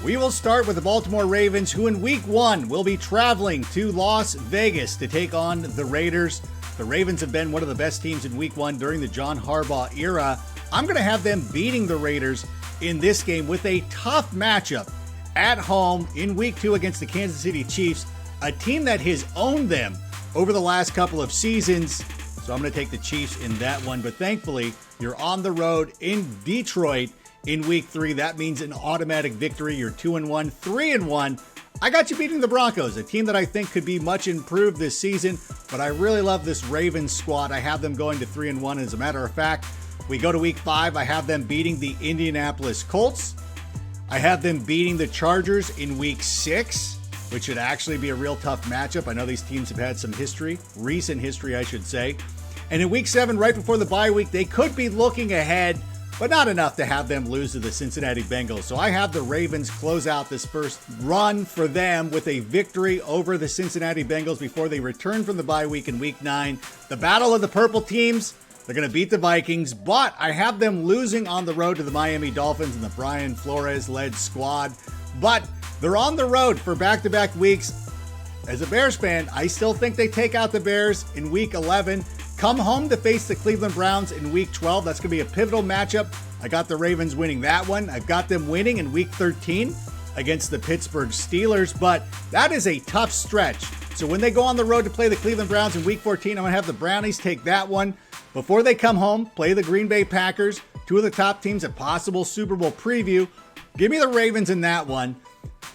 We will start with the Baltimore Ravens, who in week 1 will be traveling to Las Vegas to take on the Raiders. The Ravens have been one of the best teams in week 1 during the John Harbaugh era. I'm going to have them beating the Raiders in this game with a tough matchup at home in week 2 against the Kansas City Chiefs, a team that has owned them over the last couple of seasons. So I'm going to take the Chiefs in that one. But thankfully, you're on the road in Detroit in week 3. That means an automatic victory. You're 2-1, 3-1. I got you beating the Broncos, a team that I think could be much improved this season, but I really love this Ravens squad. I have them going to 3-1. As a matter of fact, we go to week 5. I have them beating the Indianapolis Colts. I have them beating the Chargers in week 6, which should actually be a real tough matchup. I know these teams have had some history, recent history, I should say. And in week 7, right before the bye week, they could be looking ahead, but not enough to have them lose to the Cincinnati Bengals. So I have the Ravens close out this first run for them with a victory over the Cincinnati Bengals before they return from the bye week in week 9. The battle of the purple teams, they're going to beat the Vikings, but I have them losing on the road to the Miami Dolphins and the Brian Flores-led squad. But they're on the road for back-to-back weeks. As a Bears fan, I still think they take out the Bears in week 11. Come home to face the Cleveland Browns in week 12. That's going to be a pivotal matchup. I got the Ravens winning that one. I've got them winning in week 13 against the Pittsburgh Steelers, but that is a tough stretch. So when they go on the road to play the Cleveland Browns in week 14, I'm going to have the Brownies take that one. Before they come home, play the Green Bay Packers, two of the top teams at possible Super Bowl preview. Give me the Ravens in that one.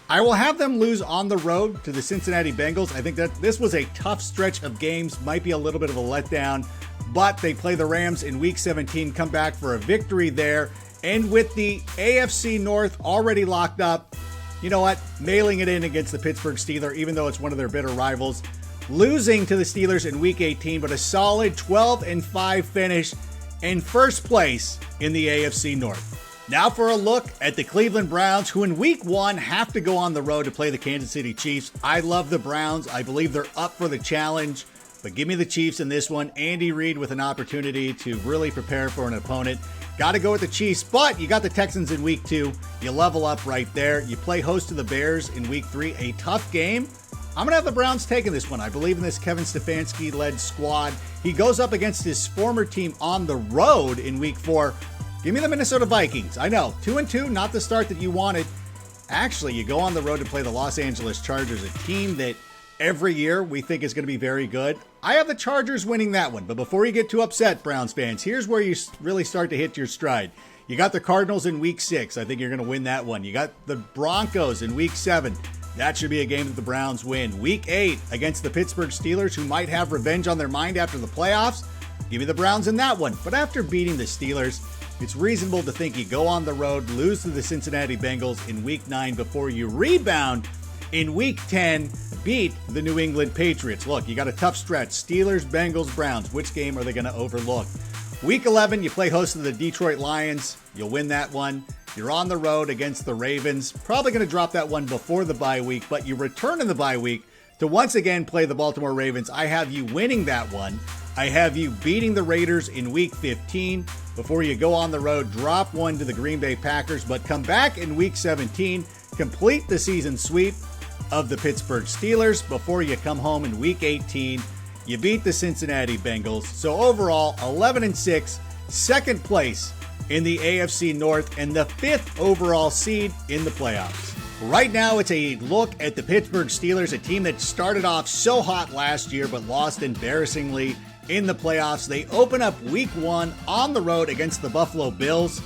I will have them lose on the road to the Cincinnati Bengals. I think that this was a tough stretch of games, might be a little bit of a letdown, but they play the Rams in week 17, come back for a victory there. And with the AFC North already locked up, you know what? Mailing it in against the Pittsburgh Steelers, even though it's one of their bitter rivals. Losing to the Steelers in week 18, but a solid 12-5 finish in first place in the AFC North. Now for a look at the Cleveland Browns, who in week 1 have to go on the road to play the Kansas City Chiefs. I love the Browns. I believe they're up for the challenge, but give me the Chiefs in this one. Andy Reid with an opportunity to really prepare for an opponent. Got to go with the Chiefs, but you got the Texans in week 2. You level up right there. You play host to the Bears in week 3, a tough game. I'm going to have the Browns taking this one. I believe in this Kevin Stefanski-led squad. He goes up against his former team on the road in week 4. Give me the Minnesota Vikings. I know, 2-2, not the start that you wanted. Actually, you go on the road to play the Los Angeles Chargers, a team that every year we think is going to be very good. I have the Chargers winning that one. But before you get too upset, Browns fans, here's where you really start to hit your stride. You got the Cardinals in week 6. I think you're going to win that one. You got the Broncos in week 7. That should be a game that the Browns win. Week 8 against the Pittsburgh Steelers, who might have revenge on their mind after the playoffs. Give me the Browns in that one. But after beating the Steelers, it's reasonable to think you go on the road, lose to the Cincinnati Bengals in week 9 before you rebound in week 10, beat the New England Patriots. Look, you got a tough stretch. Steelers, Bengals, Browns. Which game are they going to overlook? Week 11, you play host to the Detroit Lions. You'll win that one. You're on the road against the Ravens. Probably going to drop that one before the bye week, but you return in the bye week to once again play the Baltimore Ravens. I have you winning that one. I have you beating the Raiders in week 15 before you go on the road, drop one to the Green Bay Packers, but come back in week 17, complete the season sweep of the Pittsburgh Steelers before you come home in week 18. You beat the Cincinnati Bengals. So overall, 11-6, second place in the AFC North and the 5th overall seed in the playoffs. Right now, it's a look at the Pittsburgh Steelers, a team that started off so hot last year but lost embarrassingly in the playoffs. They open up week 1 on the road against the Buffalo Bills.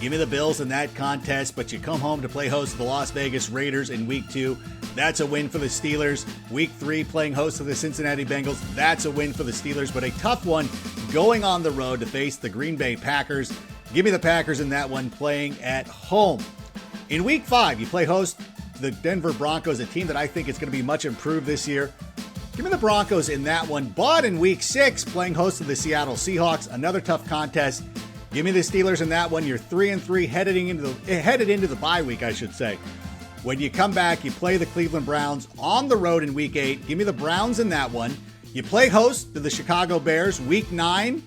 Give me the Bills in that contest, but you come home to play host to the Las Vegas Raiders in week 2. That's a win for the Steelers. Week 3, playing host to the Cincinnati Bengals. That's a win for the Steelers, but a tough one going on the road to face the Green Bay Packers. Give me the Packers in that one, playing at home. In week 5, you play host to the Denver Broncos, a team that I think is going to be much improved this year. Give me the Broncos in that one. But in week 6, playing host to the Seattle Seahawks, another tough contest. Give me the Steelers in that one. You're 3-3 headed into the bye week, I should say. When you come back, you play the Cleveland Browns on the road in week 8. Give me the Browns in that one. You play host to the Chicago Bears week 9.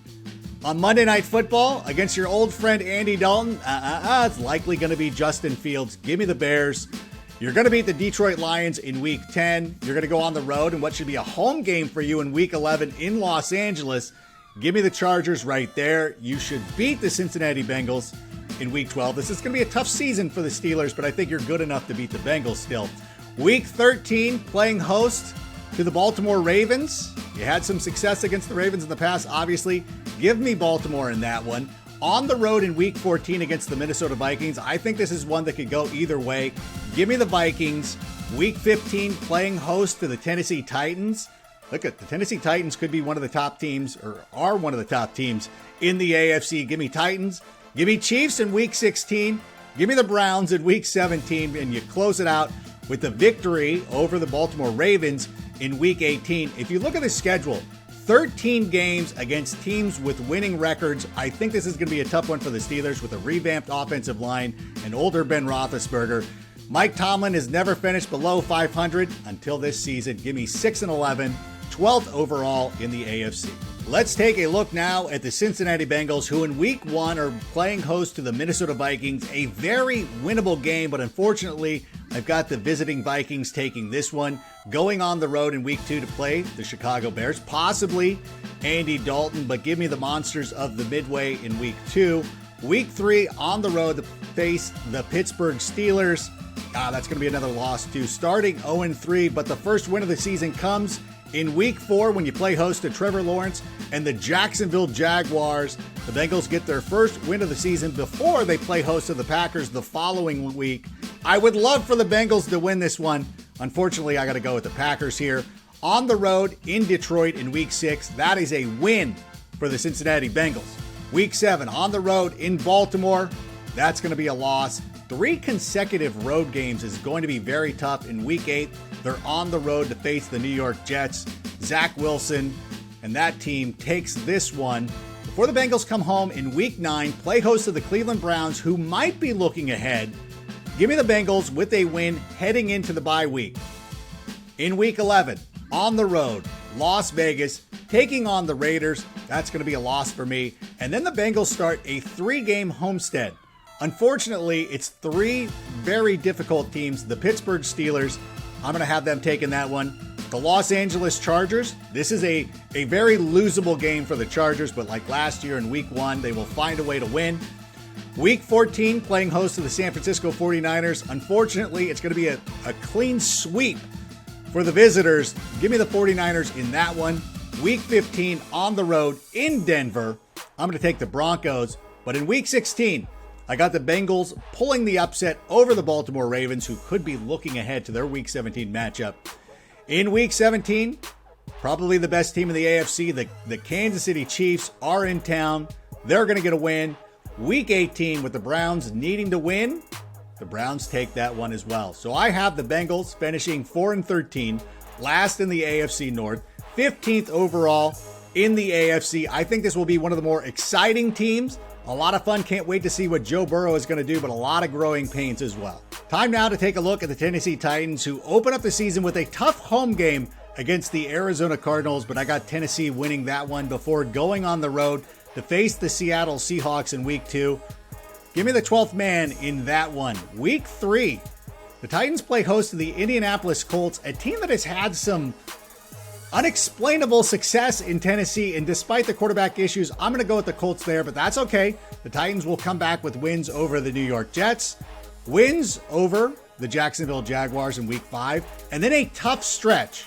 On Monday Night Football, against your old friend Andy Dalton, it's likely going to be Justin Fields. Give me the Bears. You're going to beat the Detroit Lions in Week 10. You're going to go on the road in what should be a home game for you in Week 11 in Los Angeles. Give me the Chargers right there. You should beat the Cincinnati Bengals in Week 12. This is going to be a tough season for the Steelers, but I think you're good enough to beat the Bengals still. Week 13, playing host to the Baltimore Ravens. You had some success against the Ravens in the past, obviously. Give me Baltimore in that one. On the road in Week 14 against the Minnesota Vikings. I think this is one that could go either way. Give me the Vikings. Week 15, playing host to the Tennesse Titans. Look at the Tennesse Titans could be one of the top teams, or are one of the top teams in the AFC. Give me Titans. Give me Chiefs in Week 16. Give me the Browns in Week 17. And you close it out with the victory over the Baltimore Ravens in Week 18. If you look at the schedule, 13 games against teams with winning records. I think this is going to be a tough one for the Steelers with a revamped offensive line and older Ben Roethlisberger. Mike Tomlin has never finished below 500 until this season. Give me 6-11, 12th overall in the AFC. Let's take a look now at the Cincinnati Bengals, who in Week 1 are playing host to the Minnesota Vikings. A very winnable game, but unfortunately, I've got the visiting Vikings taking this one. Going on the road in Week 2 to play the Chicago Bears, possibly Andy Dalton, but give me the Monsters of the Midway in Week 2. Week 3 on the road to face the Pittsburgh Steelers. That's going to be another loss too. Starting 0-3, but the first win of the season comes in Week 4 when you play host to Trevor Lawrence and the Jacksonville Jaguars. The Bengals get their first win of the season before they play host to the Packers the following week. I would love for the Bengals to win this one. Unfortunately, I got to go with the Packers here. On the road in Detroit in Week 6, that is a win for the Cincinnati Bengals. Week 7 on the road in Baltimore, that's going to be a loss. 3 consecutive road games is going to be very tough. In Week 8, they're on the road to face the New York Jets. Zach Wilson and that team takes this one. Before the Bengals come home in Week 9, play host to the Cleveland Browns, who might be looking ahead. Give me the Bengals with a win heading into the bye week. In Week 11, on the road, Las Vegas, taking on the Raiders. That's going to be a loss for me. And then the Bengals start a 3-game homestead. Unfortunately, it's 3 very difficult teams. The Pittsburgh Steelers, I'm going to have them taking that one. The Los Angeles Chargers, this is a very losable game for the Chargers, but like last year in Week 1, they will find a way to win. Week 14, playing host to the San Francisco 49ers. Unfortunately, it's going to be a clean sweep for the visitors. Give me the 49ers in that one. Week 15, on the road in Denver. I'm going to take the Broncos. But in Week 16, I got the Bengals pulling the upset over the Baltimore Ravens, who could be looking ahead to their Week 17 matchup. In Week 17, probably the best team in the AFC, the Kansas City Chiefs are in town. They're going to get a win. Week 18, with the Browns needing to win, the Browns take that one as well. So I have the Bengals finishing 4-13, last in the AFC North, 15th overall in the AFC. I think this will be one of the more exciting teams. A lot of fun. Can't wait to see what Joe Burrow is going to do, but a lot of growing pains as well. Time now to take a look at the Tennesse Titans, who open up the season with a tough home game against the Arizona Cardinals, but I got Tennessee winning that one before going on the road to face the Seattle Seahawks in Week 2. Give me the 12th man in that one. Week 3, the Titans play host to the Indianapolis Colts, a team that has had some unexplainable success in Tennessee, and despite the quarterback issues, I'm going to go with the Colts there, but that's okay. The Titans will come back with wins over the New York Jets, wins over the Jacksonville Jaguars in Week 5, and then a tough stretch.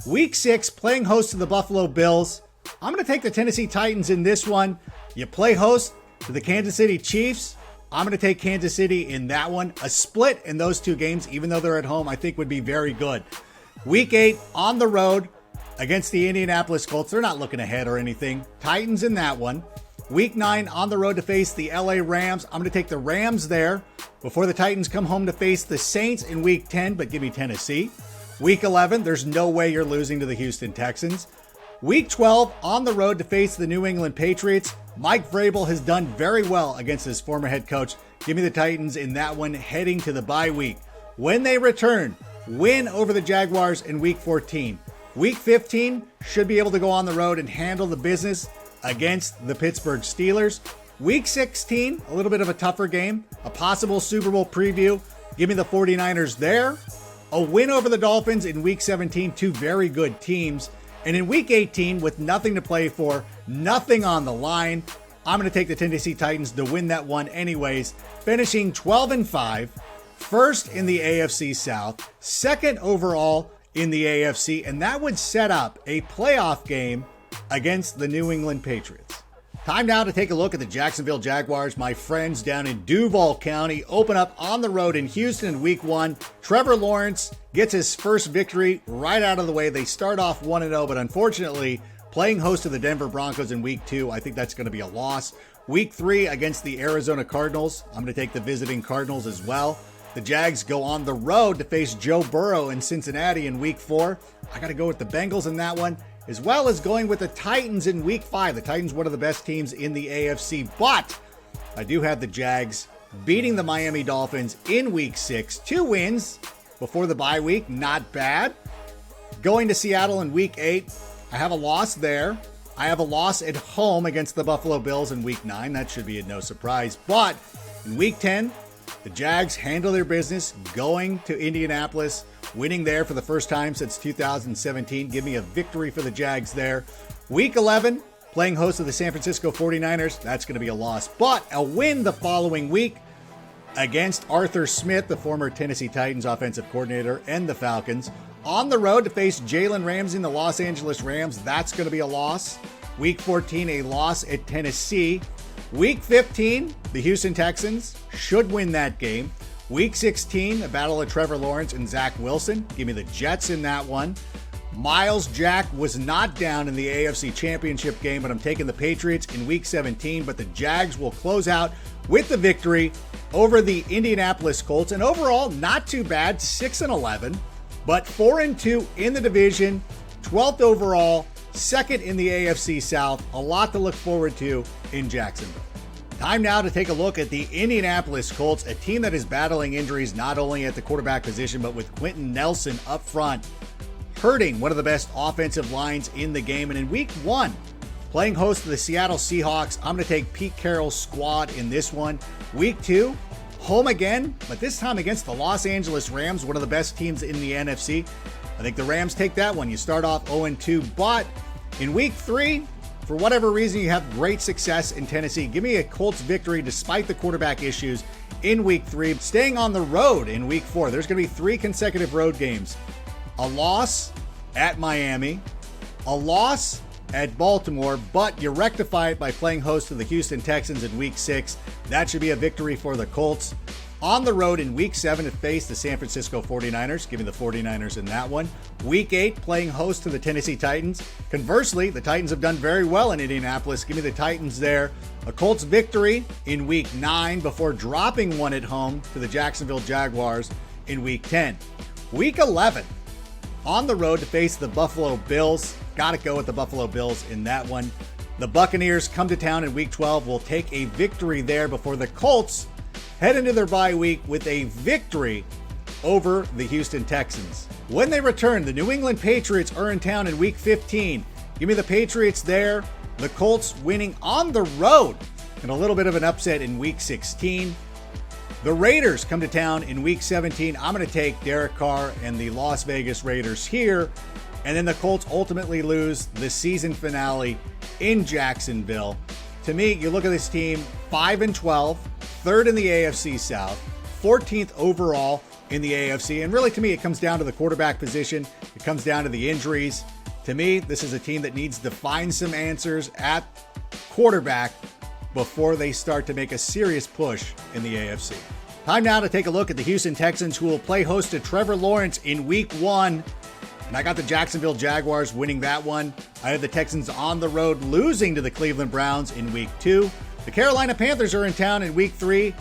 Week 6, playing host to the Buffalo Bills. I'm going to take the Tennesse Titans in this one. You play host to the Kansas City Chiefs. I'm going to take Kansas City in that one. A split in those 2 games, even though they're at home, I think would be very good. Week 8, on the road against the Indianapolis Colts. They're not looking ahead or anything. Titans in that one. Week 9, on the road to face the LA Rams. I'm going to take the Rams there before the Titans come home to face the Saints in Week 10, but give me Tennessee. Week 11, there's no way you're losing to the Houston Texans. Week 12, on the road to face the New England Patriots. Mike Vrabel has done very well against his former head coach. Give me the Titans in that one heading to the bye week. When they return, win over the Jaguars in Week 14. Week 15 should be able to go on the road and handle the business against the Pittsburgh Steelers. Week 16, a little bit of a tougher game. A possible Super Bowl preview. Give me the 49ers there. A win over the Dolphins in Week 17, two very good teams. And in Week 18, with nothing to play for, nothing on the line, I'm going to take the Tennesse Titans to win that one anyways, finishing 12-5, first in the AFC South, second overall in the AFC, and that would set up a playoff game against the New England Patriots. Time now to take a look at the Jacksonville Jaguars. My friends down in Duval County open up on the road in Houston in Week 1. Trevor Lawrence gets his first victory right out of the way. They start off 1-0, but unfortunately, playing host to the Denver Broncos in Week 2, I think that's going to be a loss. Week 3 against the Arizona Cardinals. I'm going to take the visiting Cardinals as well. The Jags go on the road to face Joe Burrow in Cincinnati in Week 4. I got to go with the Bengals in that one, as well as going with the Titans in Week 5. The Titans, one of the best teams in the AFC, but I do have the Jags beating the Miami Dolphins in Week 6. 2 wins before the bye week, not bad. Going to Seattle in Week 8, I have a loss there. I have a loss at home against the Buffalo Bills in Week 9. That should be no surprise. But in Week 10, the Jags handle their business, going to Indianapolis, winning there for the first time since 2017. Give me a victory for the Jags there. Week 11, playing host to the San Francisco 49ers. That's going to be a loss, but a win the following week against Arthur Smith, the former Tennesse Titans offensive coordinator, and the Falcons. On the road to face Jalen Ramsey and the Los Angeles Rams. That's going to be a loss. Week 14, a loss at Tennessee. Week 15, the Houston Texans should win that game. Week 16, a battle of Trevor Lawrence and Zach Wilson. Give me the Jets in that one. Miles Jack was not down in the AFC Championship game, but I'm taking the Patriots in Week 17. But the Jags will close out with the victory over the Indianapolis Colts. And overall, not too bad, 6-11, but 4-2 in the division, 12th overall, second in the AFC South. A lot to look forward to in Jacksonville. Time now to take a look at the Indianapolis Colts, a team that is battling injuries not only at the quarterback position, but with Quentin Nelson up front, hurting one of the best offensive lines in the game. And in Week 1, playing host to the Seattle Seahawks, I'm going to take Pete Carroll's squad in this one. Week 2, home again, but this time against the Los Angeles Rams, one of the best teams in the NFC. I think the Rams take that one. You start off 0-2, but in Week 3, for whatever reason, you have great success in Tennessee. Give me a Colts victory despite the quarterback issues in Week 3. Staying on the road in Week 4, there's going to be 3 consecutive road games. A loss at Miami, a loss at Baltimore, but you rectify it by playing host to the Houston Texans in Week 6. That should be a victory for the Colts. On the road in Week 7 to face the San Francisco 49ers. Give me the 49ers in that one. Week 8, playing host to the Tennesse Titans. Conversely, the Titans have done very well in Indianapolis. Give me the Titans there. A Colts victory in Week 9 before dropping one at home to the Jacksonville Jaguars in Week 10. Week 11, on the road to face the Buffalo Bills. Got to go with the Buffalo Bills in that one. The Buccaneers come to town in Week 12. Will take a victory there before the Colts head into their bye week with a victory over the Houston Texans. When they return, the New England Patriots are in town in Week 15. Give me the Patriots there. The Colts winning on the road and a little bit of an upset in Week 16. The Raiders come to town in Week 17. I'm going to take Derek Carr and the Las Vegas Raiders here. And then the Colts ultimately lose the season finale in Jacksonville. To me, you look at this team, 5-12, third in the AFC South, 14th overall in the AFC. And really, to me, it comes down to the quarterback position. It comes down to the injuries. To me, this is a team that needs to find some answers at quarterback before they start to make a serious push in the AFC. Time now to take a look at the Houston Texans, who will play host to Trevor Lawrence in Week 1. And I got the Jacksonville Jaguars winning that one. I have the Texans on the road losing to the Cleveland Browns in Week 2. The Carolina Panthers are in town in Week 3.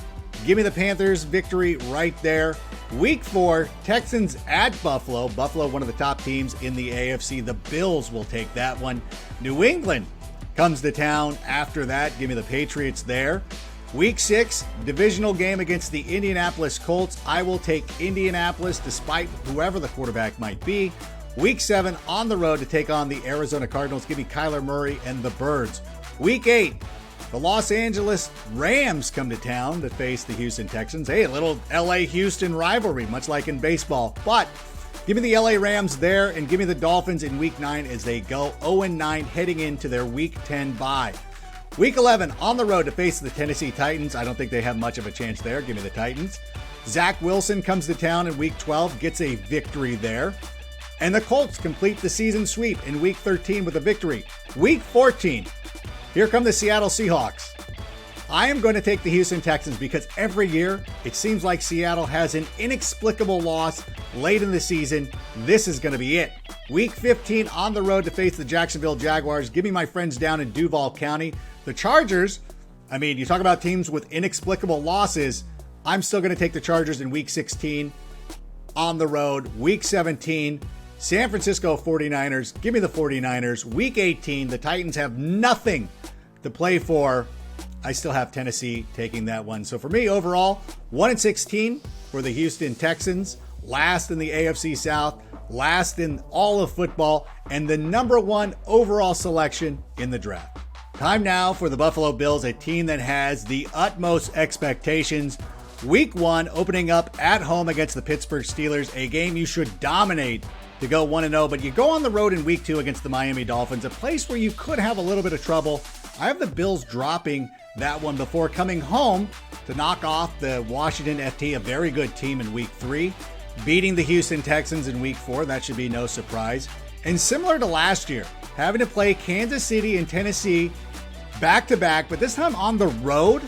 Give me the Panthers victory right there. Week 4, Texans at Buffalo. Buffalo, one of the top teams in the AFC. The Bills will take that one. New England comes to town after that. Give me the Patriots there. Week 6, divisional game against the Indianapolis Colts. I will take Indianapolis despite whoever the quarterback might be. Week 7, on the road to take on the Arizona Cardinals. Give me Kyler Murray and the Birds. Week 8, the Los Angeles Rams come to town to face the Houston Texans. Hey, a little LA-Houston rivalry, much like in baseball. But give me the LA Rams there, and give me the Dolphins in Week 9 as they go 0-9 heading into their Week 10 bye. Week 11, on the road to face the Tennesse Titans. I don't think they have much of a chance there. Give me the Titans. Zach Wilson comes to town in Week 12, gets a victory there. And the Colts complete the season sweep in Week 13 with a victory. Week 14, here come the Seattle Seahawks. I am going to take the Houston Texans because every year it seems like Seattle has an inexplicable loss late in the season. This is going to be it. Week 15, on the road to face the Jacksonville Jaguars. Give me my friends down in Duval County. The Chargers, I mean, you talk about teams with inexplicable losses. I'm still going to take the Chargers in Week 16 on the road. Week 17, San Francisco 49ers. Give me the 49ers. Week 18, the Titans have nothing to play for. I still have Tennessee taking that one. So for me, overall, 1-16 for the Houston Texans. Last in the AFC South. Last in all of football. And the number 1 overall selection in the draft. Time now for the Buffalo Bills, a team that has the utmost expectations. Week 1, opening up at home against the Pittsburgh Steelers, a game you should dominate to go 1-0, but you go on the road in Week 2 against the Miami Dolphins, a place where you could have a little bit of trouble. I have the Bills dropping that one before coming home to knock off the Washington FT, a very good team in Week 3, beating the Houston Texans in Week 4. That should be no surprise. And similar to last year, having to play Kansas City and Tennessee back-to-back, but this time on the road,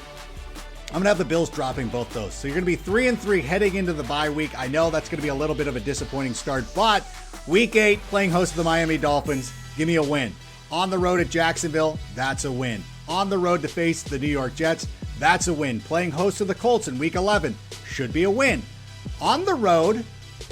I'm going to have the Bills dropping both those. So you're going to be 3-3 heading into the bye week. I know that's going to be a little bit of a disappointing start, but Week 8, playing host to the Miami Dolphins, give me a win. On the road at Jacksonville, that's a win. On the road to face the New York Jets, that's a win. Playing host to the Colts in Week 11, should be a win. On the road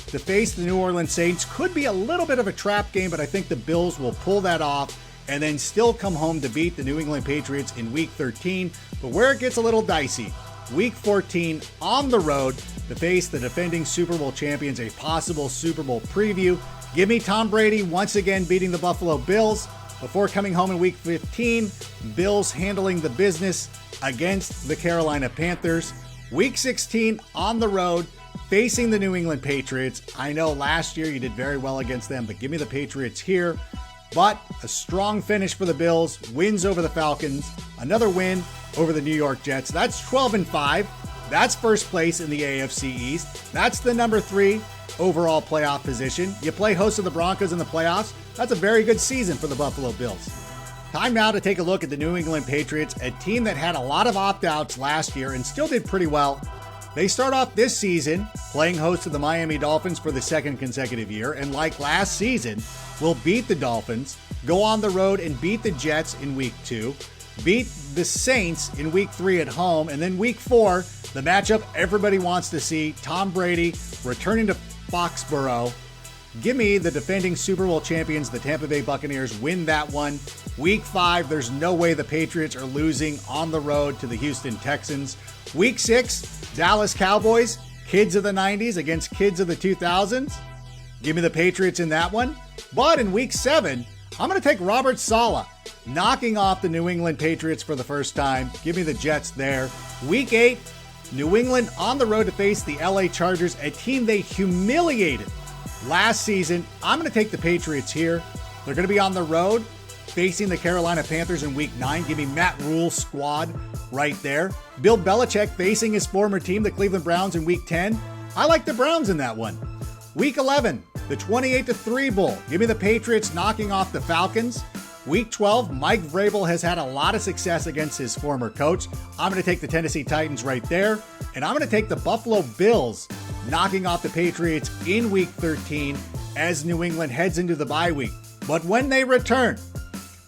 to face the New Orleans Saints, could be a little bit of a trap game, but I think the Bills will pull that off and then still come home to beat the New England Patriots in Week 13. But where it gets a little dicey, Week 14, on the road to face the defending Super Bowl champions, a possible Super Bowl preview. Give me Tom Brady once again beating the Buffalo Bills before coming home in Week 15. Bills handling the business against the Carolina Panthers. Week 16, on the road, facing the New England Patriots. I know last year you did very well against them, but give me the Patriots here. But a strong finish for the Bills, wins over the Falcons, another win over the New York Jets. That's 12-5. That's first place in the AFC East. That's the number 3 overall playoff position. You play host of the Broncos in the playoffs. That's a very good season for the Buffalo Bills. Time now to take a look at the New England Patriots, a team that had a lot of opt-outs last year and still did pretty well. They start off this season playing host to the Miami Dolphins for the second consecutive year, and like last season, will beat the Dolphins, go on the road and beat the Jets in Week 2, beat the Saints in Week 3 at home, and then Week 4, the matchup everybody wants to see, Tom Brady returning to Foxborough. Give me the defending Super Bowl champions, the Tampa Bay Buccaneers, win that one. Week 5, there's no way the Patriots are losing on the road to the Houston Texans. Week 6, Dallas Cowboys, kids of the 90s against kids of the 2000s. Give me the Patriots in that one. But in Week 7, I'm going to take Robert Saleh, knocking off the New England Patriots for the first time. Give me the Jets there. Week 8, New England on the road to face the LA Chargers, a team they humiliated last season. I'm going to take the Patriots here. They're going to be on the road facing the Carolina Panthers in Week 9. Give me Matt Rule's squad right there. Bill Belichick facing his former team, the Cleveland Browns, in Week 10. I like the Browns in that one. Week 11, the 28-3 Bowl. Give me the Patriots knocking off the Falcons. Week 12, Mike Vrabel has had a lot of success against his former coach. I'm going to take the Tennesse Titans right there. And I'm going to take the Buffalo Bills knocking off the Patriots in Week 13 as New England heads into the bye week. But when they return,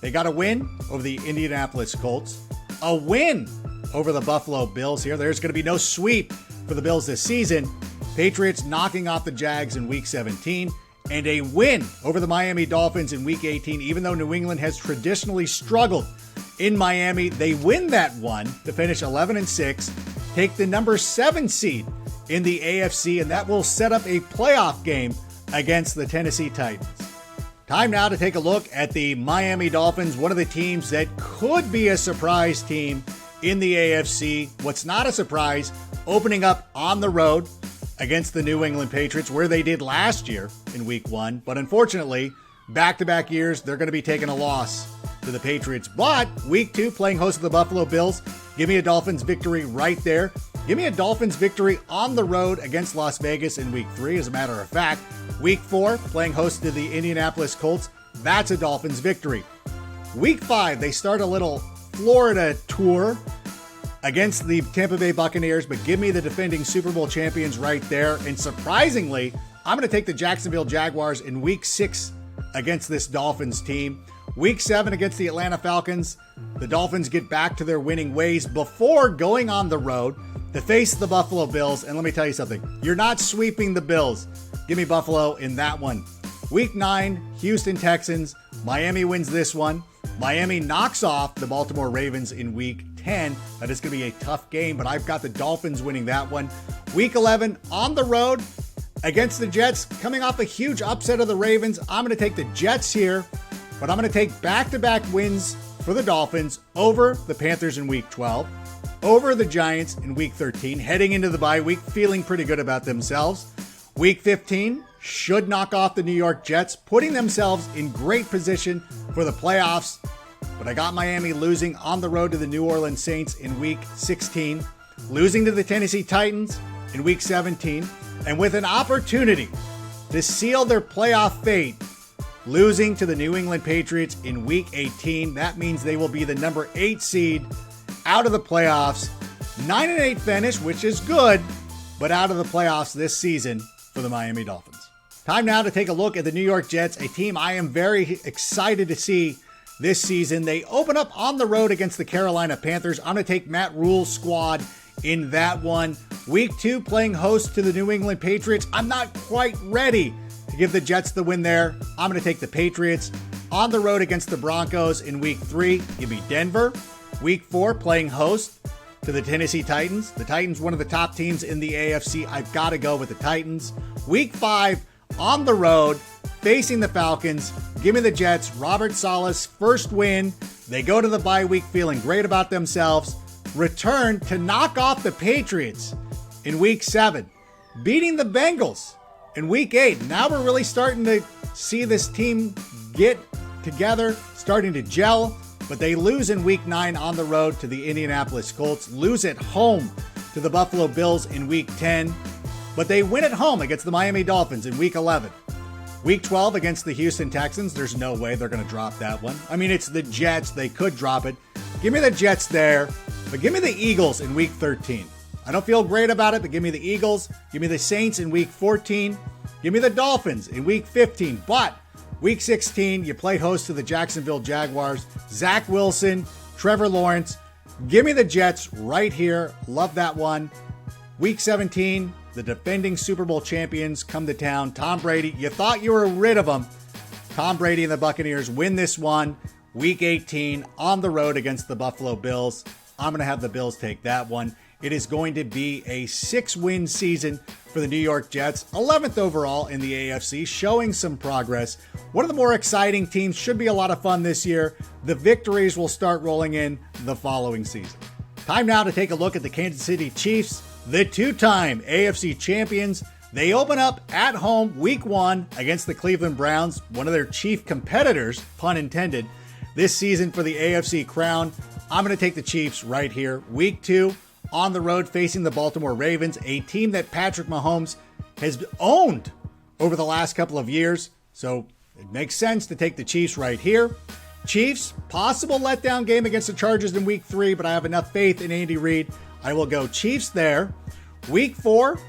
they got a win over the Indianapolis Colts, a win over the Buffalo Bills here. There's going to be no sweep for the Bills this season. Patriots knocking off the Jags in Week 17, and a win over the Miami Dolphins in Week 18. Even though New England has traditionally struggled in Miami, they win that one to finish 11-6, take the number 7 seed in the AFC, and that will set up a playoff game against the Tennesse Titans. Time now to take a look at the Miami Dolphins, one of the teams that could be a surprise team in the AFC. What's not a surprise, opening up on the road against the New England Patriots, where they did last year in week 1. But unfortunately, back-to-back years, they're going to be taking a loss to the Patriots. But week 2, playing host to the Buffalo Bills, give me a Dolphins victory right there. Give me a Dolphins victory on the road against Las Vegas in week 3. As a matter of fact, week 4, playing host to the Indianapolis Colts, that's a Dolphins victory. Week 5, they start a little Florida tour against the Tampa Bay Buccaneers, but give me the defending Super Bowl champions right there. And surprisingly, I'm going to take the Jacksonville Jaguars in week 6 against this Dolphins team. Week 7 against the Atlanta Falcons, the Dolphins get back to their winning ways before going on the road to face the Buffalo Bills. And let me tell you something, you're not sweeping the Bills. Give me Buffalo in that one. Week 9, Houston Texans. Miami wins this one. Miami knocks off the Baltimore Ravens in week 10. That is going to be a tough game, but I've got the Dolphins winning that one. Week 11, on the road against the Jets, coming off a huge upset of the Ravens. I'm going to take the Jets here, but I'm going to take back-to-back wins for the Dolphins over the Panthers in week 12, over the Giants in week 13, heading into the bye week, feeling pretty good about themselves. Week 15 should knock off the New York Jets, putting themselves in great position for the playoffs. But I got Miami losing on the road to the New Orleans Saints in week 16, losing to the Tennesse Titans in week 17, and with an opportunity to seal their playoff fate, losing to the New England Patriots in week 18. That means they will be the number 8 seed out of the playoffs. 9-8 finish, which is good, but out of the playoffs this season for the Miami Dolphins. Time now to take a look at the New York Jets, a team I am very excited to see this season. They open up on the road against the Carolina Panthers. I'm going to take Matt Rule's squad in that one. Week 2, playing host to the New England Patriots. I'm not quite ready to give the Jets the win there. I'm going to take the Patriots on the road against the Broncos in week 3. Give me Denver. Week 4, playing host to the Tennesse Titans. The Titans, one of the top teams in the AFC. I've got to go with the Titans. Week 5, on the road, facing the Falcons. Give me the Jets. Robert Saleh's first win. They go to the bye week feeling great about themselves. Return to knock off the Patriots in week 7. Beating the Bengals in week 8. Now we're really starting to see this team get together, starting to gel. But they lose in week 9 on the road to the Indianapolis Colts. Lose at home to the Buffalo Bills in week 10. But they win at home against the Miami Dolphins in week 11. Week 12 against the Houston Texans. There's no way they're going to drop that one. I mean, it's the Jets. They could drop it. Give me the Jets there. But give me the Eagles in week 13. I don't feel great about it, but give me the Eagles. Give me the Saints in week 14. Give me the Dolphins in week 15. But week 16, you play host to the Jacksonville Jaguars. Zach Wilson, Trevor Lawrence. Give me the Jets right here. Love that one. Week 17, the defending Super Bowl champions come to town. Tom Brady, you thought you were rid of him. Tom Brady and the Buccaneers win this one. Week 18, on the road against the Buffalo Bills. I'm going to have the Bills take that one. It is going to be a 6-win season for the New York Jets, 11th overall in the AFC, showing some progress. One of the more exciting teams, should be a lot of fun this year. The victories will start rolling in the following season. Time now to take a look at the Kansas City Chiefs, the 2-time AFC champions. They open up at home week 1 against the Cleveland Browns, one of their chief competitors, pun intended, this season for the AFC crown. I'm going to take the Chiefs right here. Week 2, on the road facing the Baltimore Ravens, a team that Patrick Mahomes has owned over the last couple of years. So it makes sense to take the Chiefs right here. Chiefs, possible letdown game against the Chargers in week 3, but I have enough faith in Andy Reid. I will go Chiefs there. Week 4,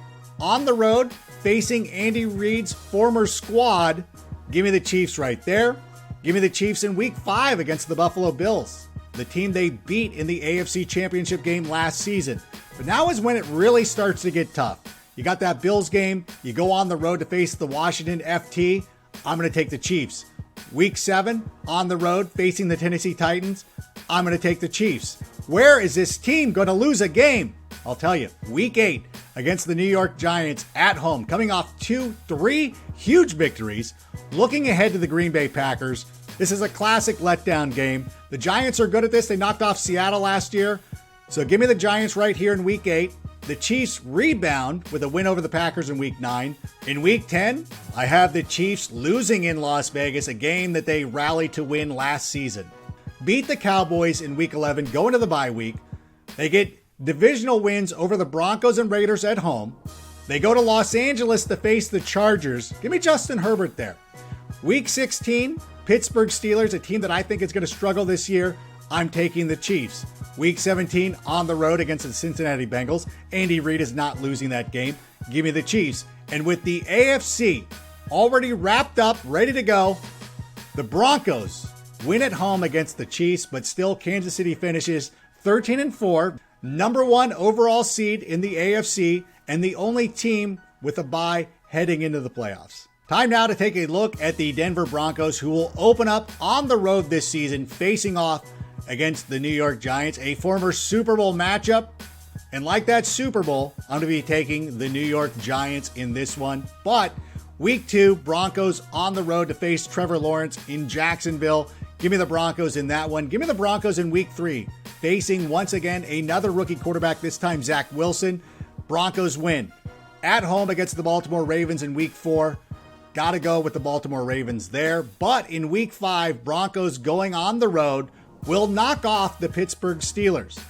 on the road facing Andy Reid's former squad. Give me the Chiefs right there. Give me the Chiefs in week 5 against the Buffalo Bills, the team they beat in the AFC Championship game last season. But now is when it really starts to get tough. You got that Bills game. You go on the road to face the Washington FT. I'm going to take the Chiefs. Week 7, on the road facing the Tennesse Titans. I'm going to take the Chiefs. Where is this team going to lose a game? I'll tell you, week 8 against the New York Giants at home, coming off 3 huge victories, looking ahead to the Green Bay Packers. This is a classic letdown game. The Giants are good at this. They knocked off Seattle last year. So give me the Giants right here in week 8. The Chiefs rebound with a win over the Packers in week 9. In week 10, I have the Chiefs losing in Las Vegas, a game that they rallied to win last season. Beat the Cowboys in week 11, go into the bye week. They get divisional wins over the Broncos and Raiders at home. They go to Los Angeles to face the Chargers. Give me Justin Herbert there. Week 16, Pittsburgh Steelers, a team that I think is going to struggle this year. I'm taking the Chiefs. Week 17, on the road against the Cincinnati Bengals. Andy Reid is not losing that game. Give me the Chiefs. And with the AFC already wrapped up, ready to go, the Broncos win at home against the Chiefs, but still Kansas City finishes 13-4. Number 1 overall seed in the AFC, and the only team with a bye heading into the playoffs. Time now to take a look at the Denver Broncos, who will open up on the road this season, facing off against the New York Giants, a former Super Bowl matchup. And like that Super Bowl, I'm going to be taking the New York Giants in this one. But week 2, Broncos on the road to face Trevor Lawrence in Jacksonville. Give me the Broncos in that one. Give me the Broncos in week 3. Facing, once again, another rookie quarterback, this time Zach Wilson. Broncos win. At home against the Baltimore Ravens in week 4. Got to go with the Baltimore Ravens there. But in week 5, Broncos going on the road will knock off the Pittsburgh Steelers.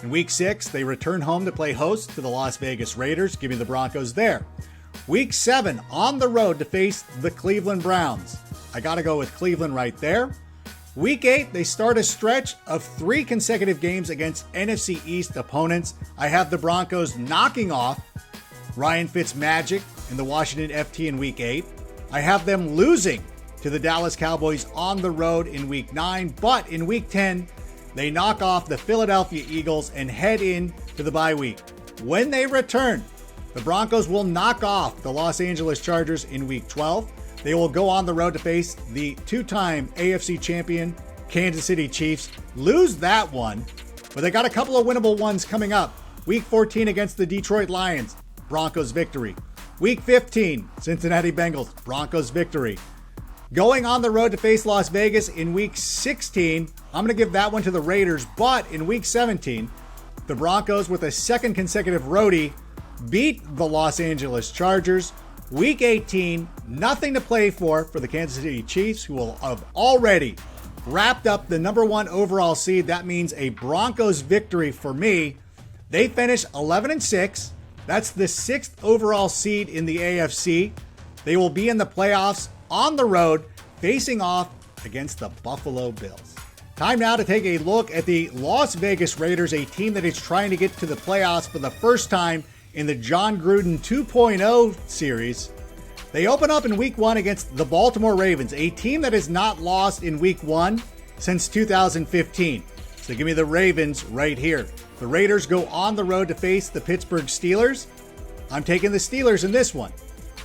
In week 6, they return home to play host to the Las Vegas Raiders. Give me the Broncos there. Week 7, on the road to face the Cleveland Browns. I got to go with Cleveland right there. Week 8, they start a stretch of 3 consecutive games against NFC East opponents. I have the Broncos knocking off Ryan Fitzmagic and the Washington FT in week 8. I have them losing to the Dallas Cowboys on the road in week 9. But in week 10, they knock off the Philadelphia Eagles and head in to the bye week. When they return, the Broncos will knock off the Los Angeles Chargers in week 12. They will go on the road to face the 2-time AFC champion Kansas City Chiefs. Lose that one, but they got a couple of winnable ones coming up. Week 14 against the Detroit Lions, Broncos victory. Week 15, Cincinnati Bengals, Broncos victory. Going on the road to face Las Vegas in week 16, I'm going to give that one to the Raiders, but in week 17, the Broncos, with a second consecutive roadie, beat the Los Angeles Chargers. Week 18, nothing to play for the Kansas City Chiefs, who will have already wrapped up the number 1 overall seed. That means a Broncos victory for me. They finish 11-6. That's the 6th overall seed in the AFC. They will be in the playoffs on the road, facing off against the Buffalo Bills. Time now to take a look at the Las Vegas Raiders, a team that is trying to get to the playoffs for the first time in the John Gruden 2.0 series. They open up in week 1 against the Baltimore Ravens, a team that has not lost in week 1 since 2015. So give me the Ravens right here. The Raiders go on the road to face the Pittsburgh Steelers. I'm taking the Steelers in this one.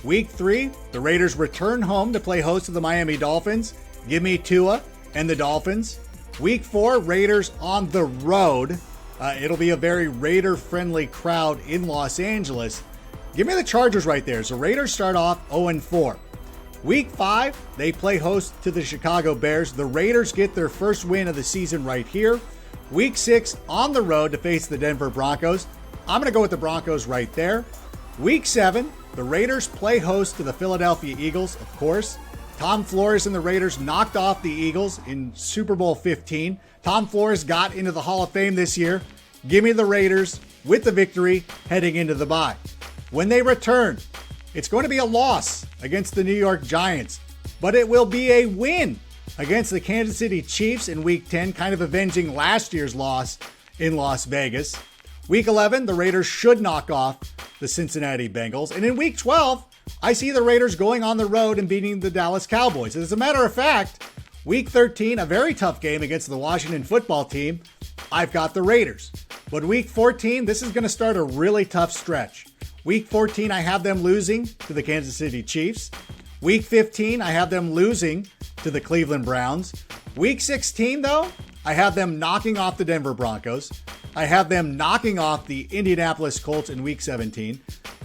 Week 3, the Raiders return home to play host to the Miami Dolphins. Give me Tua and the Dolphins. Week 4, Raiders on the road. It'll be a very Raider-friendly crowd in Los Angeles. Give me the Chargers right there. So Raiders start off 0-4. Week 5, they play host to the Chicago Bears. The Raiders get their first win of the season right here. Week 6, on the road to face the Denver Broncos. I'm going to go with the Broncos right there. Week 7, the Raiders play host to the Philadelphia Eagles, of course. Tom Flores and the Raiders knocked off the Eagles in Super Bowl 15. Tom Flores got into the Hall of Fame this year. Give me the Raiders with the victory heading into the bye. When they return, it's going to be a loss against the New York Giants, but it will be a win against the Kansas City Chiefs in Week 10, kind of avenging last year's loss in Las Vegas. Week 11, the Raiders should knock off the Cincinnati Bengals. And in Week 12, I see the Raiders going on the road and beating the Dallas Cowboys. As a matter of fact, Week 13, a very tough game against the Washington football team. I've got the Raiders. But Week 14, this is going to start a really tough stretch. Week 14, I have them losing to the Kansas City Chiefs. Week 15, I have them losing to the Cleveland Browns. Week 16, though, I have them knocking off the Denver Broncos. I have them knocking off the Indianapolis Colts in week 17.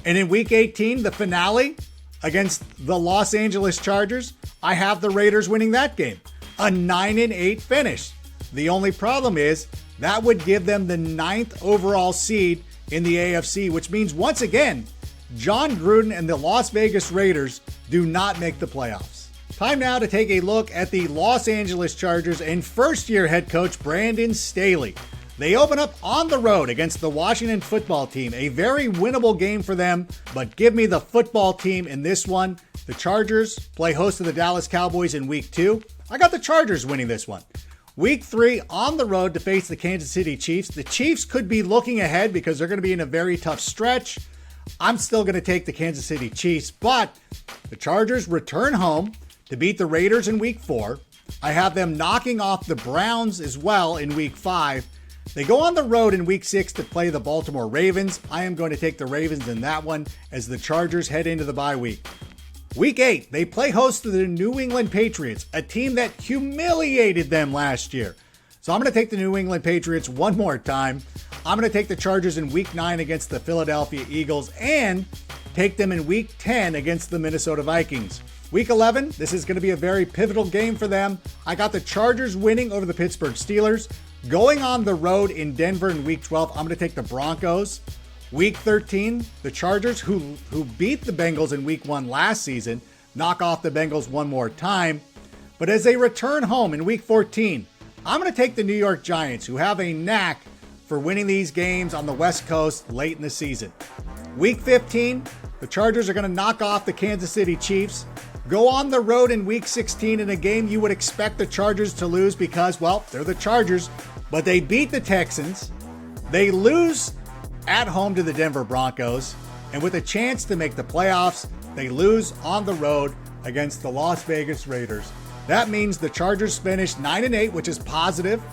And in week 18, the finale against the Los Angeles Chargers, I have the Raiders winning that game. A 9-8 finish. The only problem is that would give them the 9th overall seed in the AFC, which means once again, John Gruden and the Las Vegas Raiders do not make the playoffs. Time now to take a look at the Los Angeles Chargers and first-year head coach Brandon Staley. They open up on the road against the Washington football team, a very winnable game for them, but give me the football team in this one. The Chargers play host to the Dallas Cowboys in week 2. I got the Chargers winning this one. Week 3 on the road to face the Kansas City Chiefs. The Chiefs could be looking ahead because they're going to be in a very tough stretch. I'm still going to take the Kansas City Chiefs, but the Chargers return home to beat the Raiders in week 4. I have them knocking off the Browns as well in week 5. They go on the road in week 6 to play the Baltimore Ravens. I am going to take the Ravens in that one as the Chargers head into the bye week. Week 8, they play host to the New England Patriots, a team that humiliated them last year. So I'm going to take the New England Patriots one more time. I'm going to take the Chargers in week 9 against the Philadelphia Eagles and take them in week 10 against the Minnesota Vikings. Week 11, this is going to be a very pivotal game for them. I got the Chargers winning over the Pittsburgh Steelers. Going on the road in Denver in week 12, I'm going to take the Broncos. Week 13, the Chargers, who beat the Bengals in week 1 last season, knock off the Bengals one more time. But as they return home in week 14, I'm going to take the New York Giants, who have a knack for winning these games on the West Coast late in the season. Week 15, the Chargers are going to knock off the Kansas City Chiefs. Go on the road in week 16 in a game you would expect the Chargers to lose because, well, they're the Chargers, but they beat the Texans. They lose at home to the Denver Broncos, and with a chance to make the playoffs, they lose on the road against the Las Vegas Raiders. That means the Chargers finished 9-8, which is positive,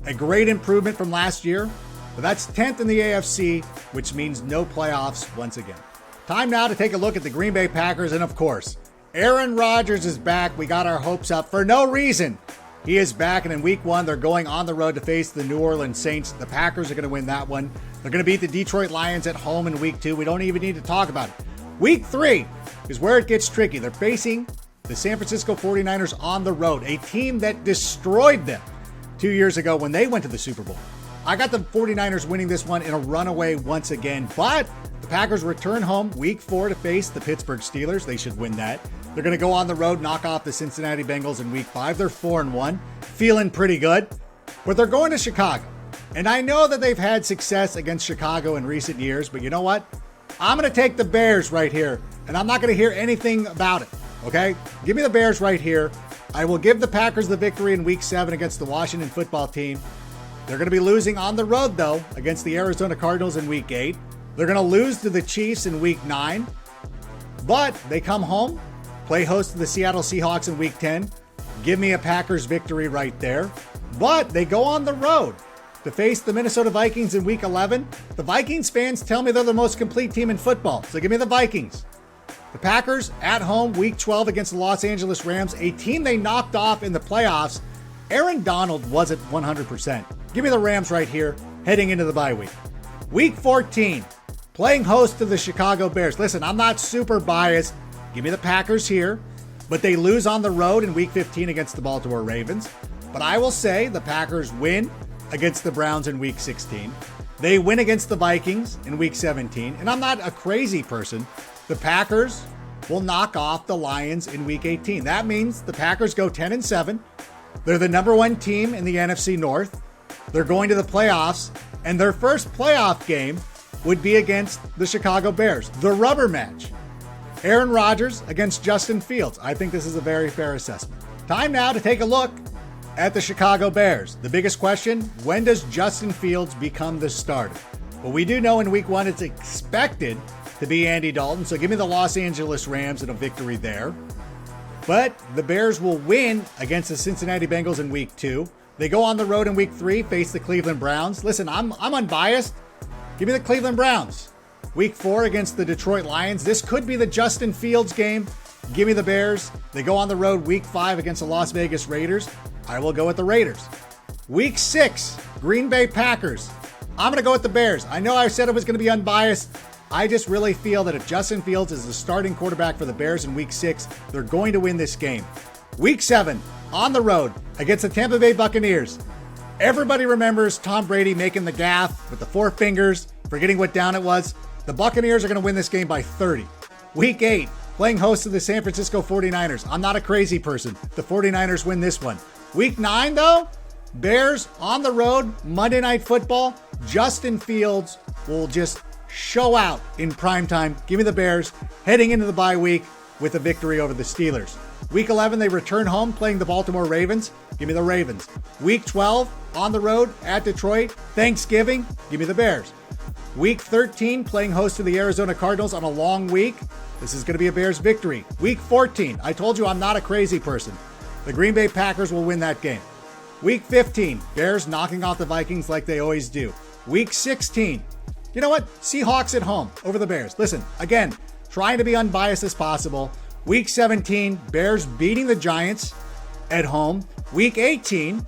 a great improvement from last year, but that's 10th in the AFC, which means no playoffs once again. Time now to take a look at the Green Bay Packers, and of course, Aaron Rodgers is back. We got our hopes up for no reason. He is back, and in week 1, they're going on the road to face the New Orleans Saints. The Packers are going to win that one. They're going to beat the Detroit Lions at home in week 2. We don't even need to talk about it. Week 3 is where it gets tricky. They're facing the San Francisco 49ers on the road, a team that destroyed them 2 years ago when they went to the Super Bowl. I got the 49ers winning this one in a runaway once again, but the Packers return home week 4 to face the Pittsburgh Steelers. They should win that. They're going to go on the road, knock off the Cincinnati Bengals in week 5. They're 4-1, feeling pretty good, but they're going to Chicago. And I know that they've had success against Chicago in recent years, but you know what? I'm going to take the Bears right here, and I'm not going to hear anything about it, okay? Give me the Bears right here. I will give the Packers the victory in week 7 against the Washington football team. They're going to be losing on the road, though, against the Arizona Cardinals in week 8. They're going to lose to the Chiefs in week 9, but they come home, play host to the Seattle Seahawks in week 10. Give me a Packers victory right there. But they go on the road to face the Minnesota Vikings in week 11. The Vikings fans tell me they're the most complete team in football, so give me the Vikings. The Packers at home week 12 against the Los Angeles Rams, a team they knocked off in the playoffs. Aaron Donald wasn't 100%. Give me the Rams right here, heading into the bye week. Week 14, playing host to the Chicago Bears. Listen, I'm not super biased. Give me the Packers here, but they lose on the road in week 15 against the Baltimore Ravens. But I will say the Packers win against the Browns in week 16. They win against the Vikings in week 17. And I'm not a crazy person. The Packers will knock off the Lions in week 18. That means the Packers go 10-7. They're the number 1 team in the NFC North. They're going to the playoffs, and their first playoff game would be against the Chicago Bears, the rubber match. Aaron Rodgers against Justin Fields. I think this is a very fair assessment. Time now to take a look at the Chicago Bears. The biggest question, when does Justin Fields become the starter? Well, we do know in week 1 it's expected to be Andy Dalton, so give me the Los Angeles Rams and a victory there. But the Bears will win against the Cincinnati Bengals in week 2. They go on the road in week 3, face the Cleveland Browns. Listen, I'm unbiased. Give me the Cleveland Browns. Week 4 against the Detroit Lions. This could be the Justin Fields game. Give me the Bears. They go on the road week 5 against the Las Vegas Raiders. I will go with the Raiders. Week 6, Green Bay Packers. I'm going to go with the Bears. I know I said it was going to be unbiased. I just really feel that if Justin Fields is the starting quarterback for the Bears in Week 6, they're going to win this game. Week 7, on the road against the Tampa Bay Buccaneers. Everybody remembers Tom Brady making the gaffe with the 4 fingers, forgetting what down it was. The Buccaneers are going to win this game by 30. Week 8, playing host to the San Francisco 49ers. I'm not a crazy person. The 49ers win this one. Week 9, though, Bears on the road, Monday Night Football. Justin Fields will just show out in primetime. Give me the Bears heading into the bye week with a victory over the Steelers. Week 11, they return home playing the Baltimore Ravens. Give me the Ravens. Week 12, on the road at Detroit. Thanksgiving, give me the Bears. Week 13, playing host to the Arizona Cardinals on a long week. This is going to be a Bears victory. Week 14, I told you I'm not a crazy person. The Green Bay Packers will win that game. Week 15, Bears knocking off the Vikings like they always do. Week 16, you know what? Seahawks at home over the Bears. Listen, again, trying to be unbiased as possible. Week 17, Bears beating the Giants at home. Week 18,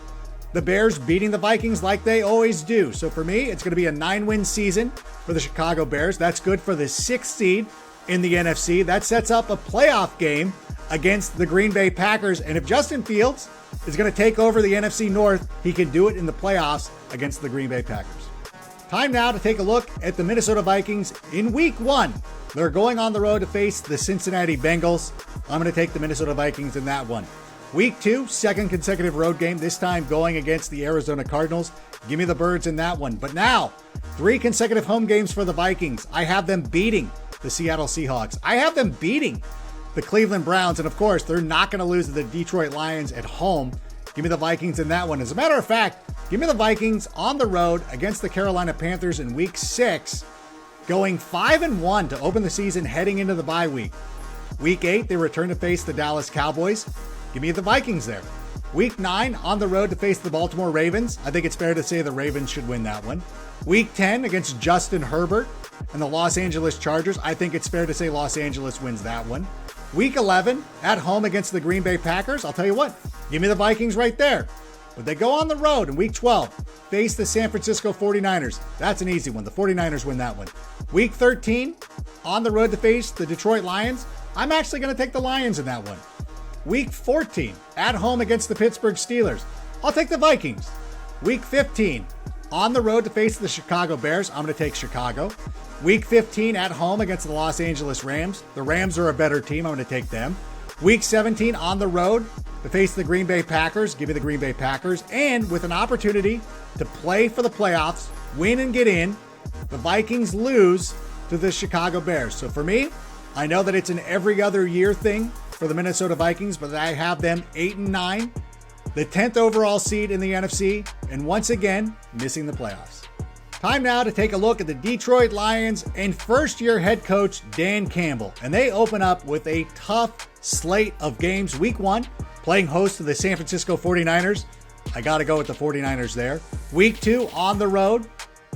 the Bears beating the Vikings like they always do. So for me, it's going to be a 9-win season for the Chicago Bears. That's good for the 6th seed in the NFC. That sets up a playoff game against the Green Bay Packers. And if Justin Fields is going to take over the NFC North, he can do it in the playoffs against the Green Bay Packers. Time now to take a look at the Minnesota Vikings in Week 1. They're going on the road to face the Cincinnati Bengals. I'm going to take the Minnesota Vikings in that one. Week 2, second consecutive road game, this time going against the Arizona Cardinals. Give me the Birds in that one. But now, 3 consecutive home games for the Vikings. I have them beating the Seattle Seahawks. I have them beating the Cleveland Browns. And of course, they're not going to lose to the Detroit Lions at home. Give me the Vikings in that one. As a matter of fact, give me the Vikings on the road against the Carolina Panthers in Week 6, going 5-1 to open the season heading into the bye week. Week 8, they return to face the Dallas Cowboys. Give me the Vikings there. Week 9, on the road to face the Baltimore Ravens. I think it's fair to say the Ravens should win that one. Week 10 against Justin Herbert and the Los Angeles Chargers. I think it's fair to say Los Angeles wins that one. Week 11, at home against the Green Bay Packers. I'll tell you what, give me the Vikings right there. But they go on the road in Week 12, face the San Francisco 49ers. That's an easy one. The 49ers win that one. Week 13, on the road to face the Detroit Lions. I'm actually going to take the Lions in that one. Week 14, at home against the Pittsburgh Steelers. I'll take the Vikings. Week 15, on the road to face the Chicago Bears. I'm going to take Chicago. Week 15, at home against the Los Angeles Rams. The Rams are a better team. I'm going to take them. Week 17, on the road to face the Green Bay Packers. Give me the Green Bay Packers. And with an opportunity to play for the playoffs, win and get in, the Vikings lose to the Chicago Bears. So for me, I know that it's an every other year thing for the Minnesota Vikings, but I have them 8-9, the 10th overall seed in the NFC, and once again, missing the playoffs. Time now to take a look at the Detroit Lions and first-year head coach Dan Campbell. And they open up with a tough slate of games. Week 1, playing host to the San Francisco 49ers. I got to go with the 49ers there. Week 2, on the road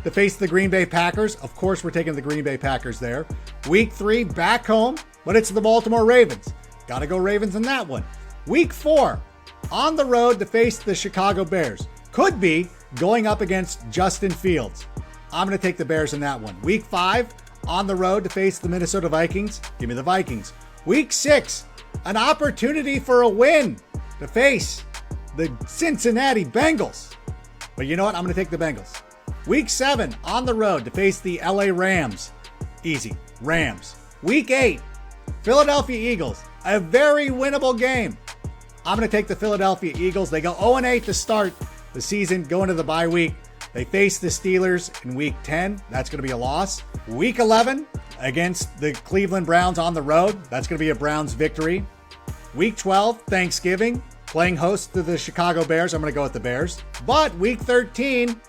to face the Green Bay Packers. Of course, we're taking the Green Bay Packers there. Week 3, back home, but it's the Baltimore Ravens. Got to go Ravens in that one. Week 4, on the road to face the Chicago Bears. Could be going up against Justin Fields. I'm going to take the Bears in that one. Week 5, on the road to face the Minnesota Vikings. Give me the Vikings. Week 6, an opportunity for a win to face the Cincinnati Bengals. But you know what? I'm going to take the Bengals. Week 7, on the road to face the LA Rams. Easy. Rams. Week 8, Philadelphia Eagles. A very winnable game. I'm going to take the Philadelphia Eagles. They go 0-8 to start the season, go into the bye week. They face the Steelers in Week 10. That's going to be a loss. Week 11 against the Cleveland Browns on the road. That's going to be a Browns victory. Week 12, Thanksgiving, playing host to the Chicago Bears. I'm going to go with the Bears. But Week 13,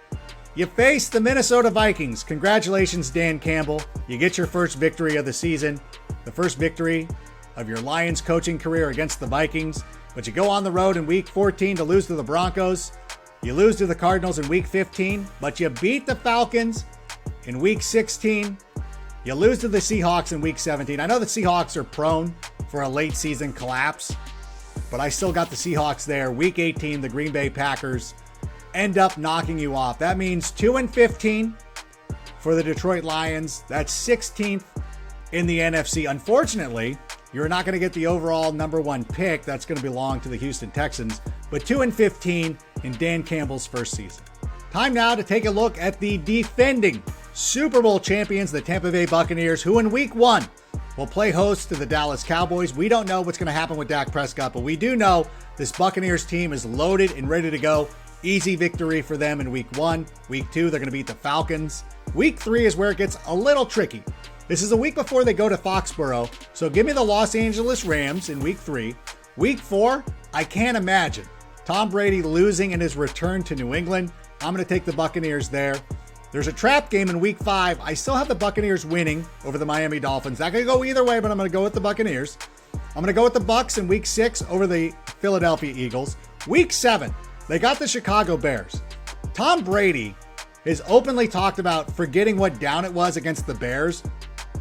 you face the Minnesota Vikings. Congratulations, Dan Campbell. You get your first victory of the season, the first victory of your Lions coaching career against the Vikings. But you go on the road in Week 14 to lose to the Broncos. You lose to the Cardinals in Week 15, but you beat the Falcons in Week 16. You lose to the Seahawks in Week 17. I know the Seahawks are prone for a late season collapse, but I still got the Seahawks there. Week 18, the Green Bay Packers. end up knocking you off. That means 2-15 for the Detroit Lions. That's 16th in the NFC. Unfortunately, you're not going to get the overall number 1 pick. That's going to belong to the Houston Texans. But 2-15 in Dan Campbell's first season. Time now to take a look at the defending Super Bowl champions, the Tampa Bay Buccaneers, who in week 1 will play host to the Dallas Cowboys. We don't know what's going to happen with Dak Prescott, but we do know this Buccaneers team is loaded and ready to go. Easy victory for them in week 1. Week 2, they're going to beat the Falcons. Week 3 is where it gets a little tricky. This is a week before they go to Foxborough, so give me the Los Angeles Rams in week 3. Week 4, I can't imagine Tom Brady losing in his return to New England. I'm going to take the Buccaneers there. There's a trap game in week 5. I still have the Buccaneers winning over the Miami Dolphins. That could go either way, but I'm going to go with the Buccaneers. I'm going to go with the Bucs in week 6 over the Philadelphia Eagles. Week 7, they got the Chicago Bears. Tom Brady has openly talked about forgetting what down it was against the Bears.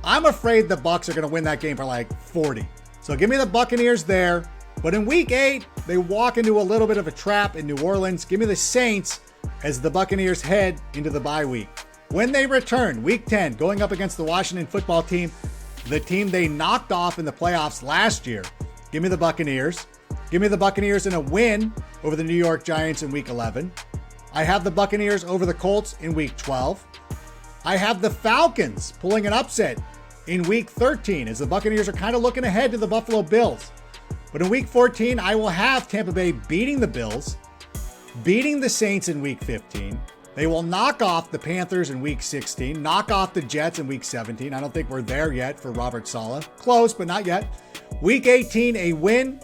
I'm afraid the Bucs are going to win that game for like 40. So give me the Buccaneers there. But in week 8, they walk into a little bit of a trap in New Orleans. Give me the Saints as the Buccaneers head into the bye week. When they return, week 10, going up against the Washington football team, the team they knocked off in the playoffs last year. Give me the Buccaneers. Give me the Buccaneers in a win over the New York Giants in week 11. I have the Buccaneers over the Colts in week 12. I have the Falcons pulling an upset in week 13 as the Buccaneers are kind of looking ahead to the Buffalo Bills. But in week 14, I will have Tampa Bay beating the Bills, beating the Saints in week 15. They will knock off the Panthers in week 16, knock off the Jets in week 17. I don't think we're there yet for Robert Saleh. Close, but not yet. Week 18, a win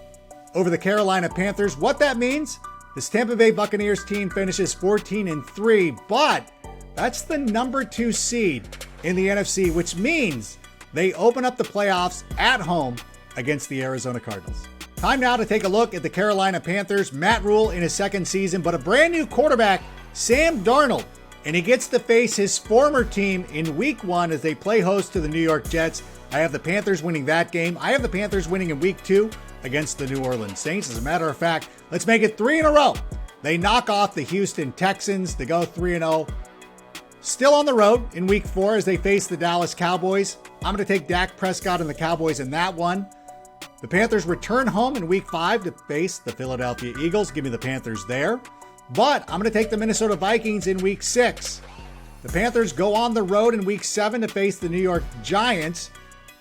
over the Carolina Panthers. What that means, this Tampa Bay Buccaneers team finishes 14-3, but that's the number 2 seed in the NFC, which means they open up the playoffs at home against the Arizona Cardinals. Time now to take a look at the Carolina Panthers. Matt Rule in his second season, but a brand new quarterback, Sam Darnold, and he gets to face his former team in week 1 as they play host to the New York Jets. I have the Panthers winning that game. I have the Panthers winning in week 2 against the New Orleans Saints. As a matter of fact, let's make it 3 in a row. They knock off the Houston Texans to go 3-0. Still on the road in week 4 as they face the Dallas Cowboys. I'm going to take Dak Prescott and the Cowboys in that one. The Panthers return home in week 5 to face the Philadelphia Eagles. Give me the Panthers there. But I'm going to take the Minnesota Vikings in week 6. The Panthers go on the road in week 7 to face the New York Giants.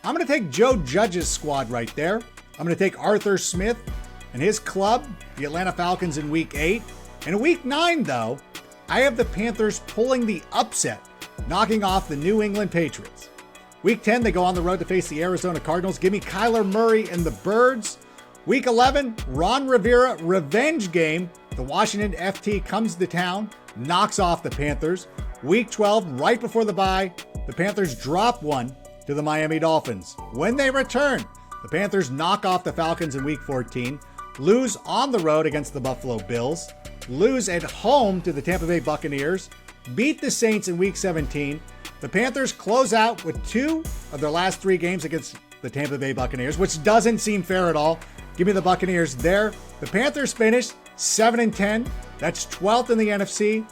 I'm going to take Joe Judge's squad right there. I'm going to take Arthur Smith and his club, the Atlanta Falcons, in week 8. In week 9, though, I have the Panthers pulling the upset, knocking off the New England Patriots. Week 10, they go on the road to face the Arizona Cardinals. Give me Kyler Murray and the Birds. Week 11, Ron Rivera revenge game. The Washington FT comes to town, knocks off the Panthers. Week 12, right before the bye, the Panthers drop one to the Miami Dolphins. When they return, the Panthers knock off the Falcons in week 14, lose on the road against the Buffalo Bills, lose at home to the Tampa Bay Buccaneers, beat the Saints in week 17. The Panthers close out with 2 of their last 3 games against the Tampa Bay Buccaneers, which doesn't seem fair at all. Give me the Buccaneers there. The Panthers finished 7-10. That's 12th in the NFC.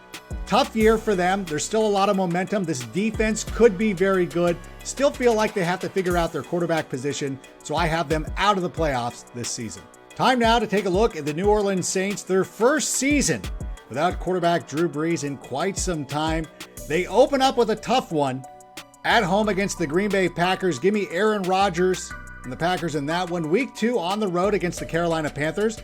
Tough year for them. There's still a lot of momentum. This defense could be very good. Still feel like they have to figure out their quarterback position, so I have them out of the playoffs this season. Time now to take a look at the New Orleans Saints, their first season without quarterback Drew Brees in quite some time. They open up with a tough one at home against the Green Bay Packers. Give me Aaron Rodgers and the Packers in that one. Week 2 on the road against the Carolina Panthers.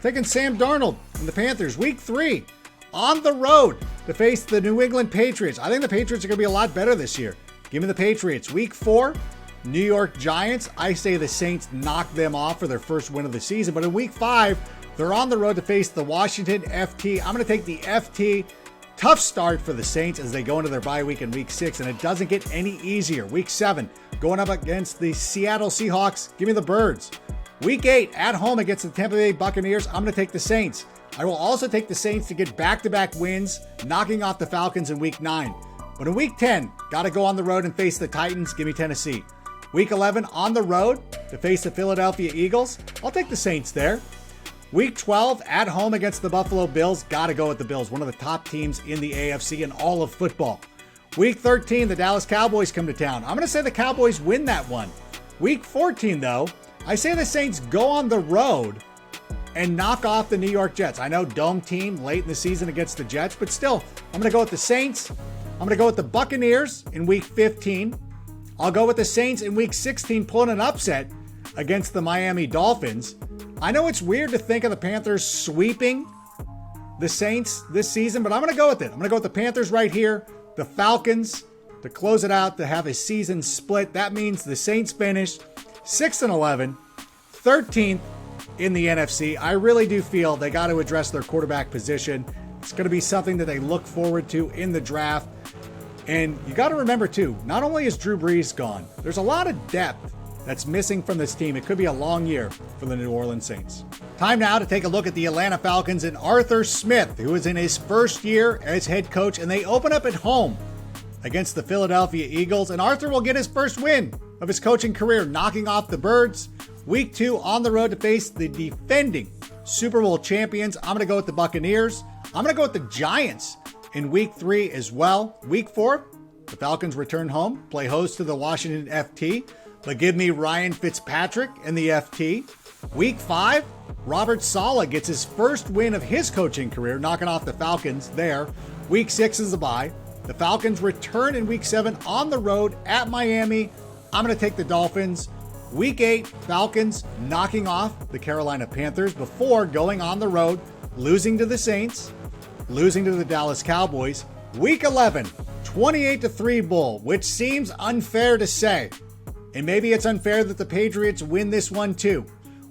Taking Sam Darnold and the Panthers. Week 3 on the road to face the New England Patriots. I think the Patriots are going to be a lot better this year. Give me the Patriots. Week 4, New York Giants. I say the Saints knock them off for their first win of the season. But in week 5, they're on the road to face the Washington FT. I'm going to take the FT. Tough start for the Saints as they go into their bye week in week 6, and it doesn't get any easier. Week 7, going up against the Seattle Seahawks. Give me the Birds. Week 8, at home against the Tampa Bay Buccaneers. I'm going to take the Saints. I will also take the Saints to get back-to-back wins, knocking off the Falcons in week 9. But in week 10, got to go on the road and face the Titans. Give me Tennessee. Week 11, on the road to face the Philadelphia Eagles. I'll take the Saints there. Week 12 at home against the Buffalo Bills. Got to go with the Bills, one of the top teams in the AFC and all of football. Week 13, the Dallas Cowboys come to town. I'm going to say the Cowboys win that one. Week 14, though, I say the Saints go on the road and knock off the New York Jets. I know dome team late in the season against the Jets, but still, I'm going to go with the Saints. I'm going to go with the Buccaneers in Week 15. I'll go with the Saints in Week 16 pulling an upset against the Miami Dolphins. I know it's weird to think of the Panthers sweeping the Saints this season, but I'm going to go with it. I'm going to go with the Panthers right here. The Falcons to close it out, to have a season split. That means the Saints finish 6-11, 13th in the NFC. I really do feel they got to address their quarterback position. It's going to be something that they look forward to in the draft. And you got to remember, too, not only is Drew Brees gone, there's a lot of depth that's missing from this team. It could be a long year for the New Orleans Saints. Time now to take a look at the Atlanta Falcons and Arthur Smith, who is in his first year as head coach, and they open up at home against the Philadelphia Eagles. And Arthur will get his first win of his coaching career, knocking off the Birds. Week 2 on the road to face the defending Super Bowl champions. I'm going to go with the Buccaneers. I'm going to go with the Giants in Week 3 as well. Week 4, the Falcons return home, play host to the Washington FT. But give me Ryan Fitzpatrick and the FT. Week 5, Robert Saleh gets his first win of his coaching career, knocking off the Falcons there. Week 6 is a bye. The Falcons return in Week 7 on the road at Miami. I'm going to take the Dolphins. Week 8, Falcons knocking off the Carolina Panthers before going on the road, losing to the Saints, losing to the Dallas Cowboys. Week 11, 28-3 Bull, which seems unfair to say. And maybe it's unfair that the Patriots win this one too.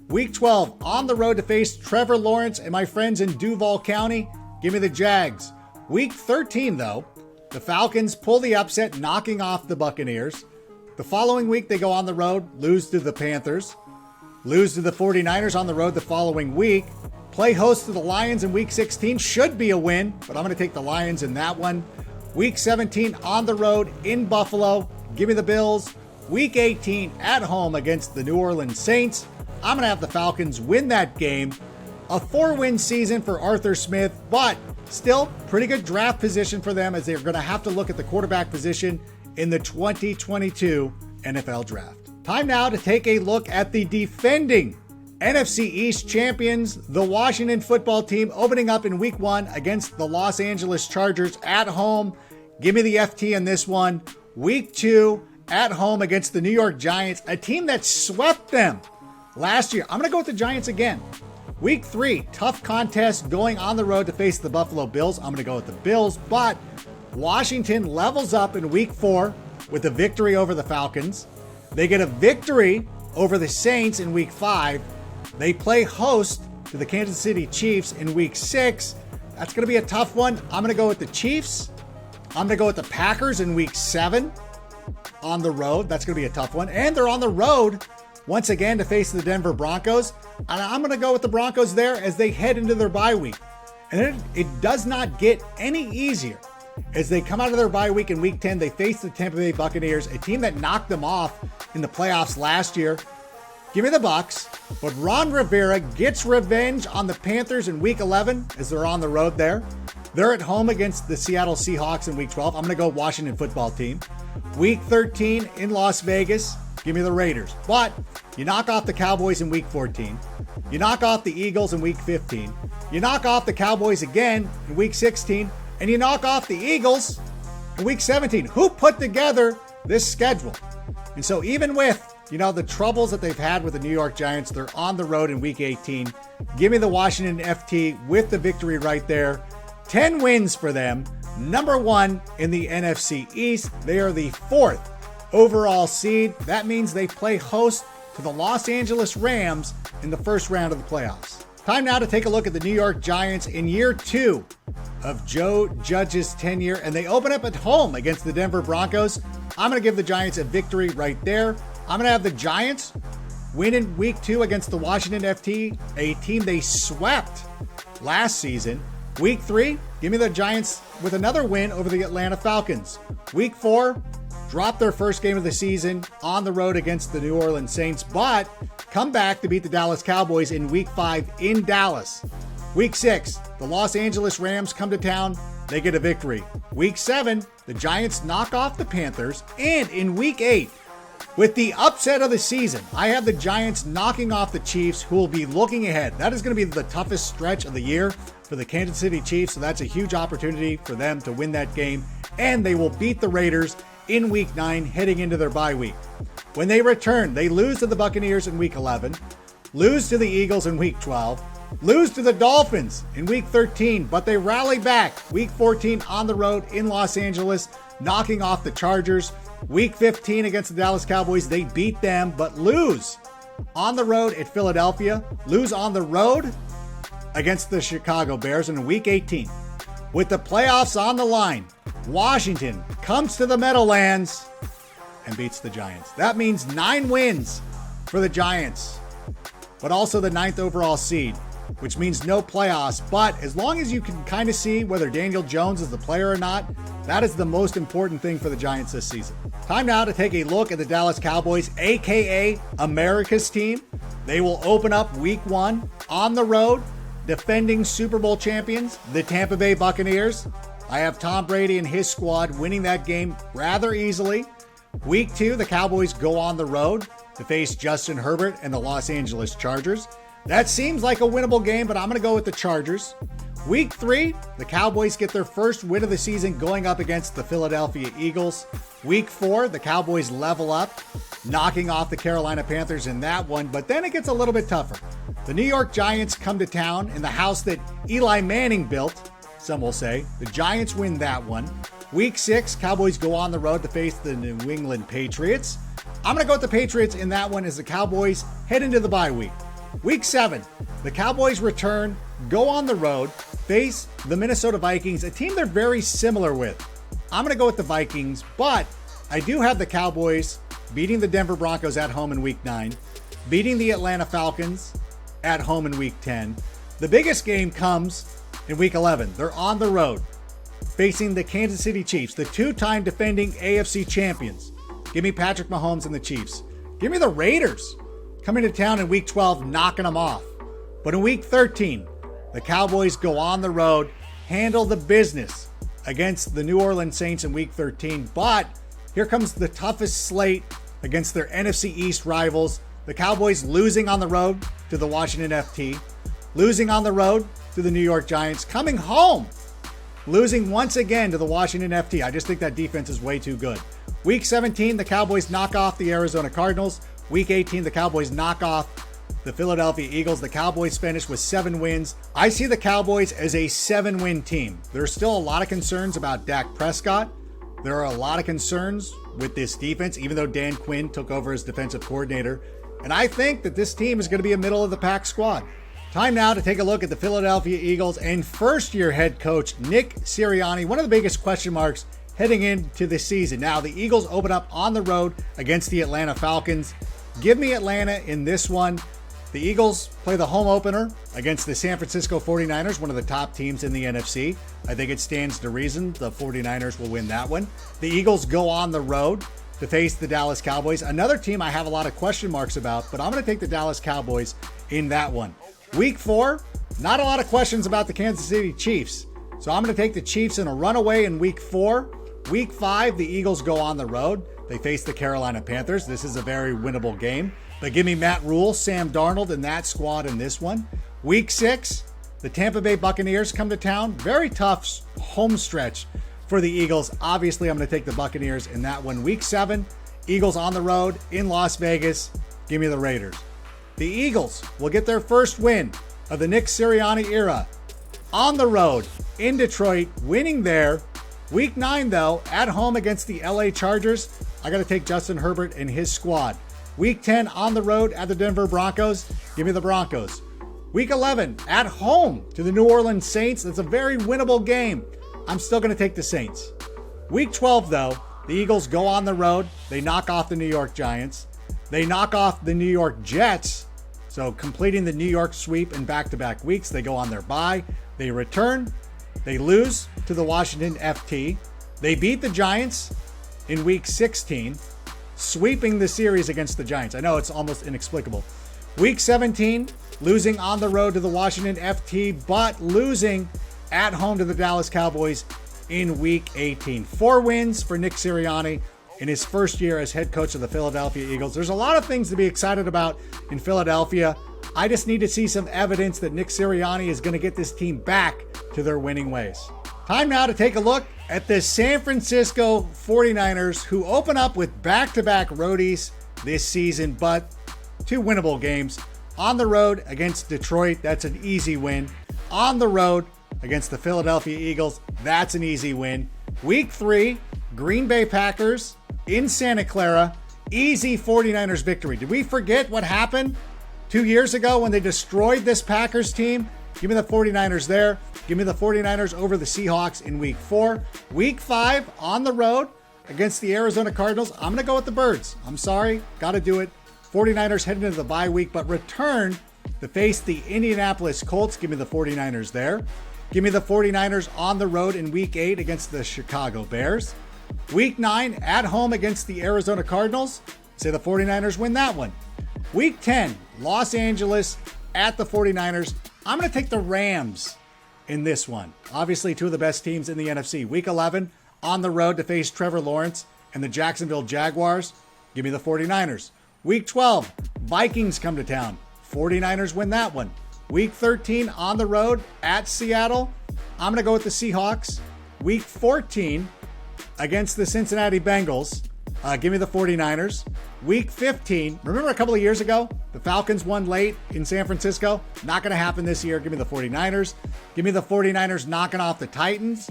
Week 12, on the road to face Trevor Lawrence and my friends in Duval County. Give me the Jags. Week 13, though, the Falcons pull the upset, knocking off the Buccaneers. The following week, they go on the road, lose to the Panthers, lose to the 49ers on the road the following week, play host to the Lions in Week 16. Should be a win, but I'm going to take the Lions in that one. Week 17, on the road in Buffalo. Give me the Bills. Week 18 at home against the New Orleans Saints. I'm going to have the Falcons win that game. A 4-win season for Arthur Smith, but still pretty good draft position for them, as they're going to have to look at the quarterback position in the 2022 NFL Draft. Time now to take a look at the defending NFC East champions, the Washington football team, opening up in Week 1 against the Los Angeles Chargers at home. Give me the FT in this one. Week 2 at home against the New York Giants, a team that swept them last year. I'm going to go with the Giants again. Week 3, tough contest going on the road to face the Buffalo Bills. I'm going to go with the Bills, but Washington levels up in Week 4 with a victory over the Falcons. They get a victory over the Saints in Week 5. They play host to the Kansas City Chiefs in Week 6. That's going to be a tough one. I'm going to go with the Chiefs. I'm going to go with the Packers in Week 7 on the road. That's going to be a tough one. And they're on the road once again to face the Denver Broncos. And I'm going to go with the Broncos there as they head into their bye week. And it does not get any easier. As they come out of their bye week in Week 10, they face the Tampa Bay Buccaneers, a team that knocked them off in the playoffs last year. Give me the Bucs, but Ron Rivera gets revenge on the Panthers in Week 11 as they're on the road there. They're at home against the Seattle Seahawks in Week 12. I'm going to go Washington football team. Week 13 in Las Vegas, give me the Raiders. But you knock off the Cowboys in Week 14. You knock off the Eagles in Week 15. You knock off the Cowboys again in Week 16. And you knock off the Eagles in Week 17. Who put together this schedule? And so even with, the troubles that they've had with the New York Giants, they're on the road in Week 18. Give me the Washington FT with the victory right there. 10 wins for them. Number 1 in the NFC East. They are the 4th overall seed. That means they play host to the Los Angeles Rams in the first round of the playoffs. Time now to take a look at the New York Giants in year 2 of Joe Judge's tenure, and they open up at home against the Denver Broncos. I'm going to give the Giants a victory right there. I'm going to have the Giants win in Week 2 against the Washington FT, a team they swept last season. Week 3, give me the Giants with another win over the Atlanta Falcons. Week 4, drop their first game of the season on the road against the New Orleans Saints, but come back to beat the Dallas Cowboys in Week 5 in Dallas. Week 6, the Los Angeles Rams come to town. They get a victory. Week 7, the Giants knock off the Panthers. And in Week 8, with the upset of the season, I have the Giants knocking off the Chiefs, who will be looking ahead. That is going to be the toughest stretch of the year for the Kansas City Chiefs, so that's a huge opportunity for them to win that game. And they will beat the Raiders in Week 9, heading into their bye week. When they return, they lose to the Buccaneers in Week 11, lose to the Eagles in Week 12, lose to the Dolphins in Week 13, but they rally back Week 14 on the road in Los Angeles, knocking off the Chargers. Week 15 against the Dallas Cowboys, they beat them, but lose on the road at Philadelphia, lose on the road against the Chicago Bears. In Week 18, with the playoffs on the line, Washington comes to the Meadowlands and beats the Giants. That means 9 wins for the Giants, but also the 9th overall seed, which means no playoffs. But as long as you can kind of see whether Daniel Jones is the player or not, that is the most important thing for the Giants this season. Time now to take a look at the Dallas Cowboys, aka America's team. They will open up Week 1 on the road, defending Super Bowl champions, the Tampa Bay Buccaneers. I have Tom Brady and his squad winning that game rather easily. Week 2, the Cowboys go on the road to face Justin Herbert and the Los Angeles Chargers. That seems like a winnable game, but I'm going to go with the Chargers. Week 3, the Cowboys get their first win of the season going up against the Philadelphia Eagles. Week 4, the Cowboys level up, knocking off the Carolina Panthers in that one, but then it gets a little bit tougher. The New York Giants come to town in the house that Eli Manning built, some will say. The Giants win that one. Week 6, Cowboys go on the road to face the New England Patriots. I'm going to go with the Patriots in that one as the Cowboys head into the bye week. Week 7, the Cowboys return, go on the road, face the Minnesota Vikings, a team they're very similar with. I'm going to go with the Vikings, but I do have the Cowboys beating the Denver Broncos at home in Week 9, beating the Atlanta Falcons at home in Week 10. The biggest game comes in Week 11. They're on the road, facing the Kansas City Chiefs, the 2-time defending AFC champions. Give me Patrick Mahomes and the Chiefs. Give me the Raiders coming to town in Week 12, knocking them off. But in Week 13, the Cowboys go on the road, handle the business against the New Orleans Saints in Week 13. But here comes the toughest slate against their NFC East rivals. The Cowboys losing on the road to the Washington FT, losing on the road to the New York Giants, coming home, losing once again to the Washington FT. I just think that defense is way too good. Week 17, the Cowboys knock off the Arizona Cardinals. Week 18, the Cowboys knock off the Philadelphia Eagles. The Cowboys finish with 7 wins. I see the Cowboys as a 7-win team. There's still a lot of concerns about Dak Prescott. There are a lot of concerns with this defense, even though Dan Quinn took over as defensive coordinator. And I think that this team is going to be a middle-of-the-pack squad. Time now to take a look at the Philadelphia Eagles and first-year head coach Nick Sirianni, one of the biggest question marks heading into the season. Now, the Eagles open up on the road against the Atlanta Falcons. Give me Atlanta in this one. The Eagles play the home opener against the San Francisco 49ers, one of the top teams in the NFC. I think it stands to reason the 49ers will win that one. The Eagles go on the road to face the Dallas Cowboys, another team I have a lot of question marks about, but I'm going to take the Dallas Cowboys in that one. Week 4, not a lot of questions about the Kansas City Chiefs, so I'm going to take the Chiefs in a runaway in Week 4. Week 5, the Eagles go on the road. They face the Carolina Panthers. This is a very winnable game. But give me Matt Rule, Sam Darnold, and that squad in this one. Week 6, the Tampa Bay Buccaneers come to town. Very tough home stretch for the Eagles. Obviously, I'm going to take the Buccaneers in that one. Week 7, Eagles on the road in Las Vegas. Give me the Raiders. The Eagles will get their first win of the Nick Sirianni era on the road in Detroit, winning there. Week 9, though, at home against the LA Chargers. I got to take Justin Herbert and his squad. Week 10 on the road at the Denver Broncos. Give me the Broncos. Week 11 at home to the New Orleans Saints. That's a very winnable game. I'm still going to take the Saints. Week 12, though, the Eagles go on the road. They knock off the New York Giants. They knock off the New York Jets. So completing the New York sweep in back-to-back weeks. They go on their bye. They return. They lose to the Washington FT. They beat the Giants. in week 16, sweeping the series against the Giants. I know it's almost inexplicable. Week 17, losing on the road to the Washington FT, but losing at home to the Dallas Cowboys in week 18. 4 wins for Nick Sirianni in his first year as head coach of the Philadelphia Eagles. There's a lot of things to be excited about in Philadelphia. I just need to see some evidence that Nick Sirianni is going to get this team back to their winning ways. Time now to take a look at the San Francisco 49ers, who open up with back-to-back roadies this season, but 2 winnable games. On the road against Detroit, that's an easy win. On the road against the Philadelphia Eagles, that's an easy win. Week 3, Green Bay Packers in Santa Clara, easy 49ers victory. Did we forget what happened 2 years ago when they destroyed this Packers team? Give me the 49ers there. Give me the 49ers over the Seahawks in week 4. Week 5, on the road against the Arizona Cardinals. I'm going to go with the Birds. I'm sorry. Got to do it. 49ers heading into the bye week, but return to face the Indianapolis Colts. Give me the 49ers there. Give me the 49ers on the road in week 8 against the Chicago Bears. Week 9, at home against the Arizona Cardinals. Say the 49ers win that one. Week 10, Los Angeles at the 49ers. I'm going to take the Rams in this one. Obviously, 2 of the best teams in the NFC. Week 11, on the road to face Trevor Lawrence and the Jacksonville Jaguars. Give me the 49ers. Week 12, Vikings come to town. 49ers win that one. Week 13, on the road at Seattle. I'm going to go with the Seahawks. Week 14, against the Cincinnati Bengals. Give me the 49ers. Week 15, remember a couple of years ago, the Falcons won late in San Francisco? Not going to happen this year. Give me the 49ers. Give me the 49ers knocking off the Titans.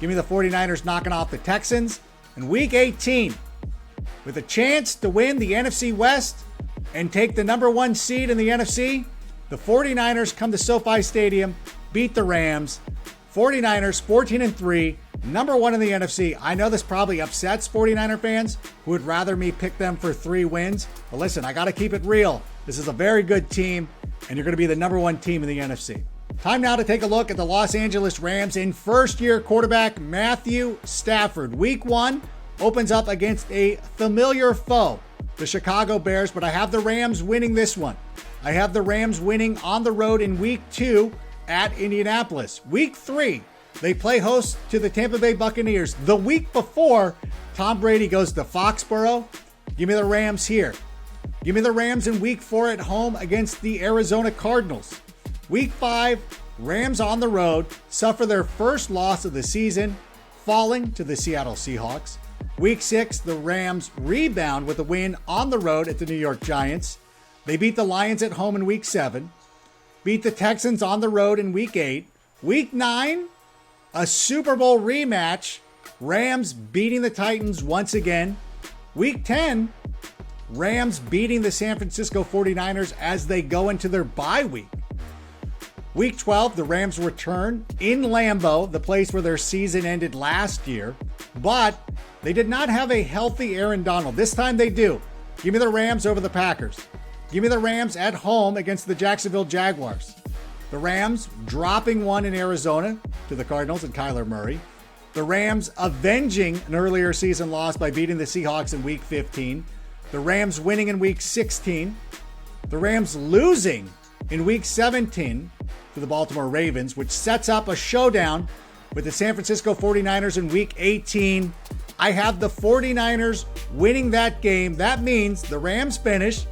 Give me the 49ers knocking off the Texans. And week 18, with a chance to win the NFC West and take the number 1 seed in the NFC, the 49ers come to SoFi Stadium, beat the Rams. 49ers 14-3, number 1 in the NFC. I know this probably upsets 49er fans who would rather me pick them for 3 wins. But listen, I got to keep it real. This is a very good team, and you're going to be the number 1 team in the NFC. Time now to take a look at the Los Angeles Rams in first-year quarterback Matthew Stafford. Week 1 opens up against a familiar foe, the Chicago Bears, but I have the Rams winning this one. I have the Rams winning on the road in week 2 at Indianapolis. Week 3, they play host to the Tampa Bay Buccaneers. The week before, Tom Brady goes to Foxborough. Give me the Rams here. Give me the Rams in week 4 at home against the Arizona Cardinals. Week 5, Rams on the road suffer their first loss of the season, falling to the Seattle Seahawks. Week 6, the Rams rebound with a win on the road at the New York Giants. They beat the Lions at home in week 7. Beat the Texans on the road in week 8. Week 9, a Super Bowl rematch. Rams beating the Titans once again. Week 10, Rams beating the San Francisco 49ers as they go into their bye week. Week 12, the Rams return in Lambeau, the place where their season ended last year. But they did not have a healthy Aaron Donald. This time they do. Give me the Rams over the Packers. Give me the Rams at home against the Jacksonville Jaguars. The Rams dropping one in Arizona to the Cardinals and Kyler Murray. The Rams avenging an earlier season loss by beating the Seahawks in week 15. The Rams winning in week 16. The Rams losing in week 17 to the Baltimore Ravens, which sets up a showdown with the San Francisco 49ers in week 18. I have the 49ers winning that game. That means the Rams finish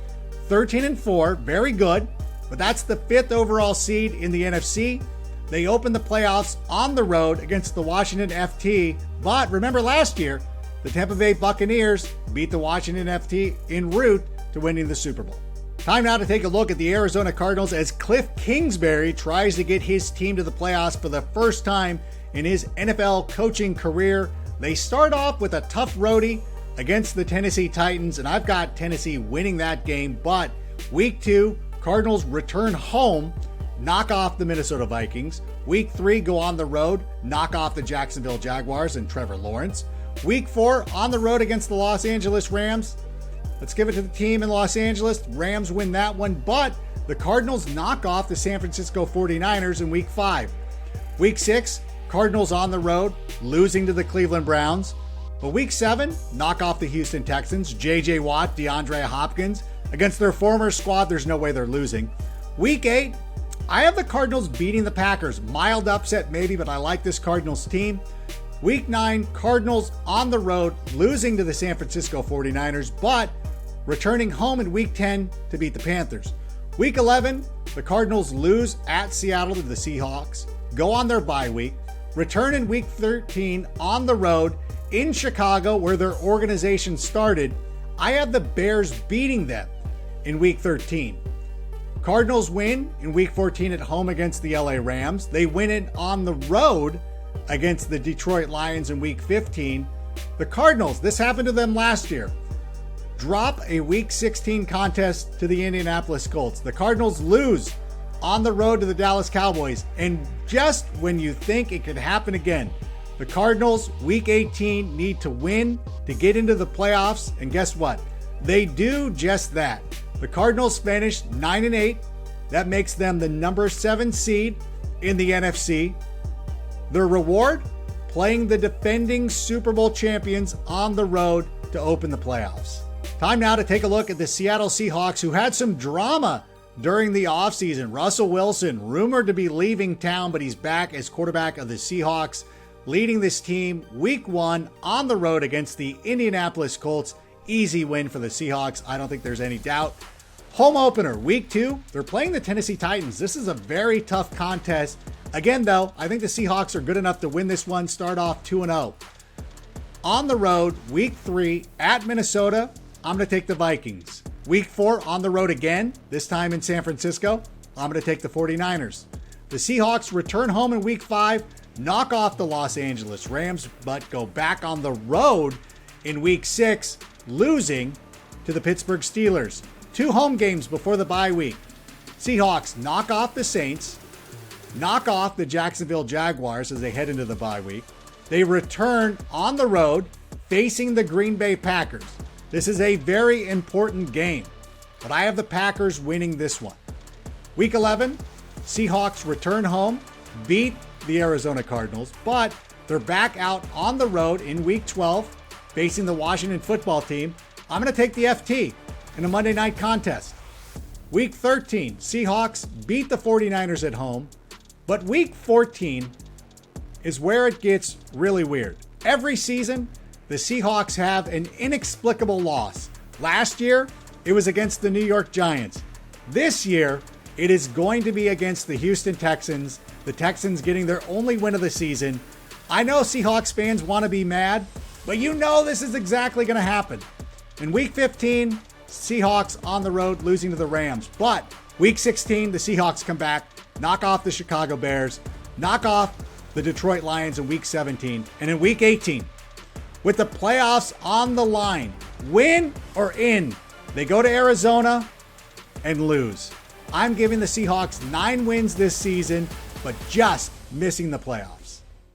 13-4, very good, but that's the 5th overall seed in the NFC. They open the playoffs on the road against the Washington FT, but remember last year, the Tampa Bay Buccaneers beat the Washington FT en route to winning the Super Bowl. Time now to take a look at the Arizona Cardinals as Cliff Kingsbury tries to get his team to the playoffs for the first time in his NFL coaching career. They start off with a tough roadie against the Tennesse Titans, and I've got Tennessee winning that game, but week 2, Cardinals return home, knock off the Minnesota Vikings. Week 3, go on the road, knock off the Jacksonville Jaguars and Trevor Lawrence. Week 4, on the road against the Los Angeles Rams. Let's give it to the team in Los Angeles. Rams win that one, but the Cardinals knock off the San Francisco 49ers in week 5. Week 6, Cardinals on the road, losing to the Cleveland Browns. But week 7, knock off the Houston Texans. J.J. Watt, DeAndre Hopkins. Against their former squad, there's no way they're losing. Week 8, I have the Cardinals beating the Packers. Mild upset maybe, but I like this Cardinals team. Week 9, Cardinals on the road, losing to the San Francisco 49ers, but returning home in week 10 to beat the Panthers. Week 11, the Cardinals lose at Seattle to the Seahawks, go on their bye week, return in week 13 on the road in Chicago, where their organization started. I have the Bears beating them in week 13. Cardinals win in week 14 at home against the LA Rams. They win it on the road against the Detroit Lions in week 15. The Cardinals, this happened to them last year, drop a week 16 contest to the Indianapolis Colts. The Cardinals lose on the road to the Dallas Cowboys. And just when you think it could happen again, the Cardinals, week 18, need to win to get into the playoffs. And guess what? They do just that. The Cardinals finished 9-8. That makes them the number 7 seed in the NFC. Their reward? Playing the defending Super Bowl champions on the road to open the playoffs. Time now to take a look at the Seattle Seahawks, who had some drama during the offseason. Russell Wilson, rumored to be leaving town, but he's back as quarterback of the Seahawks, leading this team week 1 on the road against the Indianapolis Colts. Easy win for the Seahawks. I don't think there's any doubt. Home opener, week 2, they're playing the Tennessee Titans. This is a very tough contest. Again, though, I think the Seahawks are good enough to win this one, start off 2-0. On the road, week 3 at Minnesota, I'm going to take the Vikings. Week 4 on the road again, this time in San Francisco, I'm going to take the 49ers. The Seahawks return home in week 5, knock off the Los Angeles Rams, but go back on the road in week 6, losing to the Pittsburgh Steelers. 2 home games before the bye week. Seahawks knock off the Saints, knock off the Jacksonville Jaguars as they head into the bye week. They return on the road facing the Green Bay Packers. This is a very important game, but I have the Packers winning this one. Week 11, Seahawks return home, beat the Arizona Cardinals, but they're back out on the road in week 12 facing the Washington football team. I'm going to take the FT in a Monday night contest. Week 13, Seahawks beat the 49ers at home, but week 14 is where it gets really weird. Every season, the Seahawks have an inexplicable loss. Last year, it was against the New York Giants. This year, it is going to be against the Houston Texans. The Texans getting their only win of the season. I know Seahawks fans want to be mad, but you know this is exactly going to happen. In week 15, Seahawks on the road losing to the Rams. But week 16, the Seahawks come back, knock off the Chicago Bears, knock off the Detroit Lions in week 17. And in week 18, with the playoffs on the line, win or in, they go to Arizona and lose. I'm giving the Seahawks 9 wins this season, but just missing the playoffs.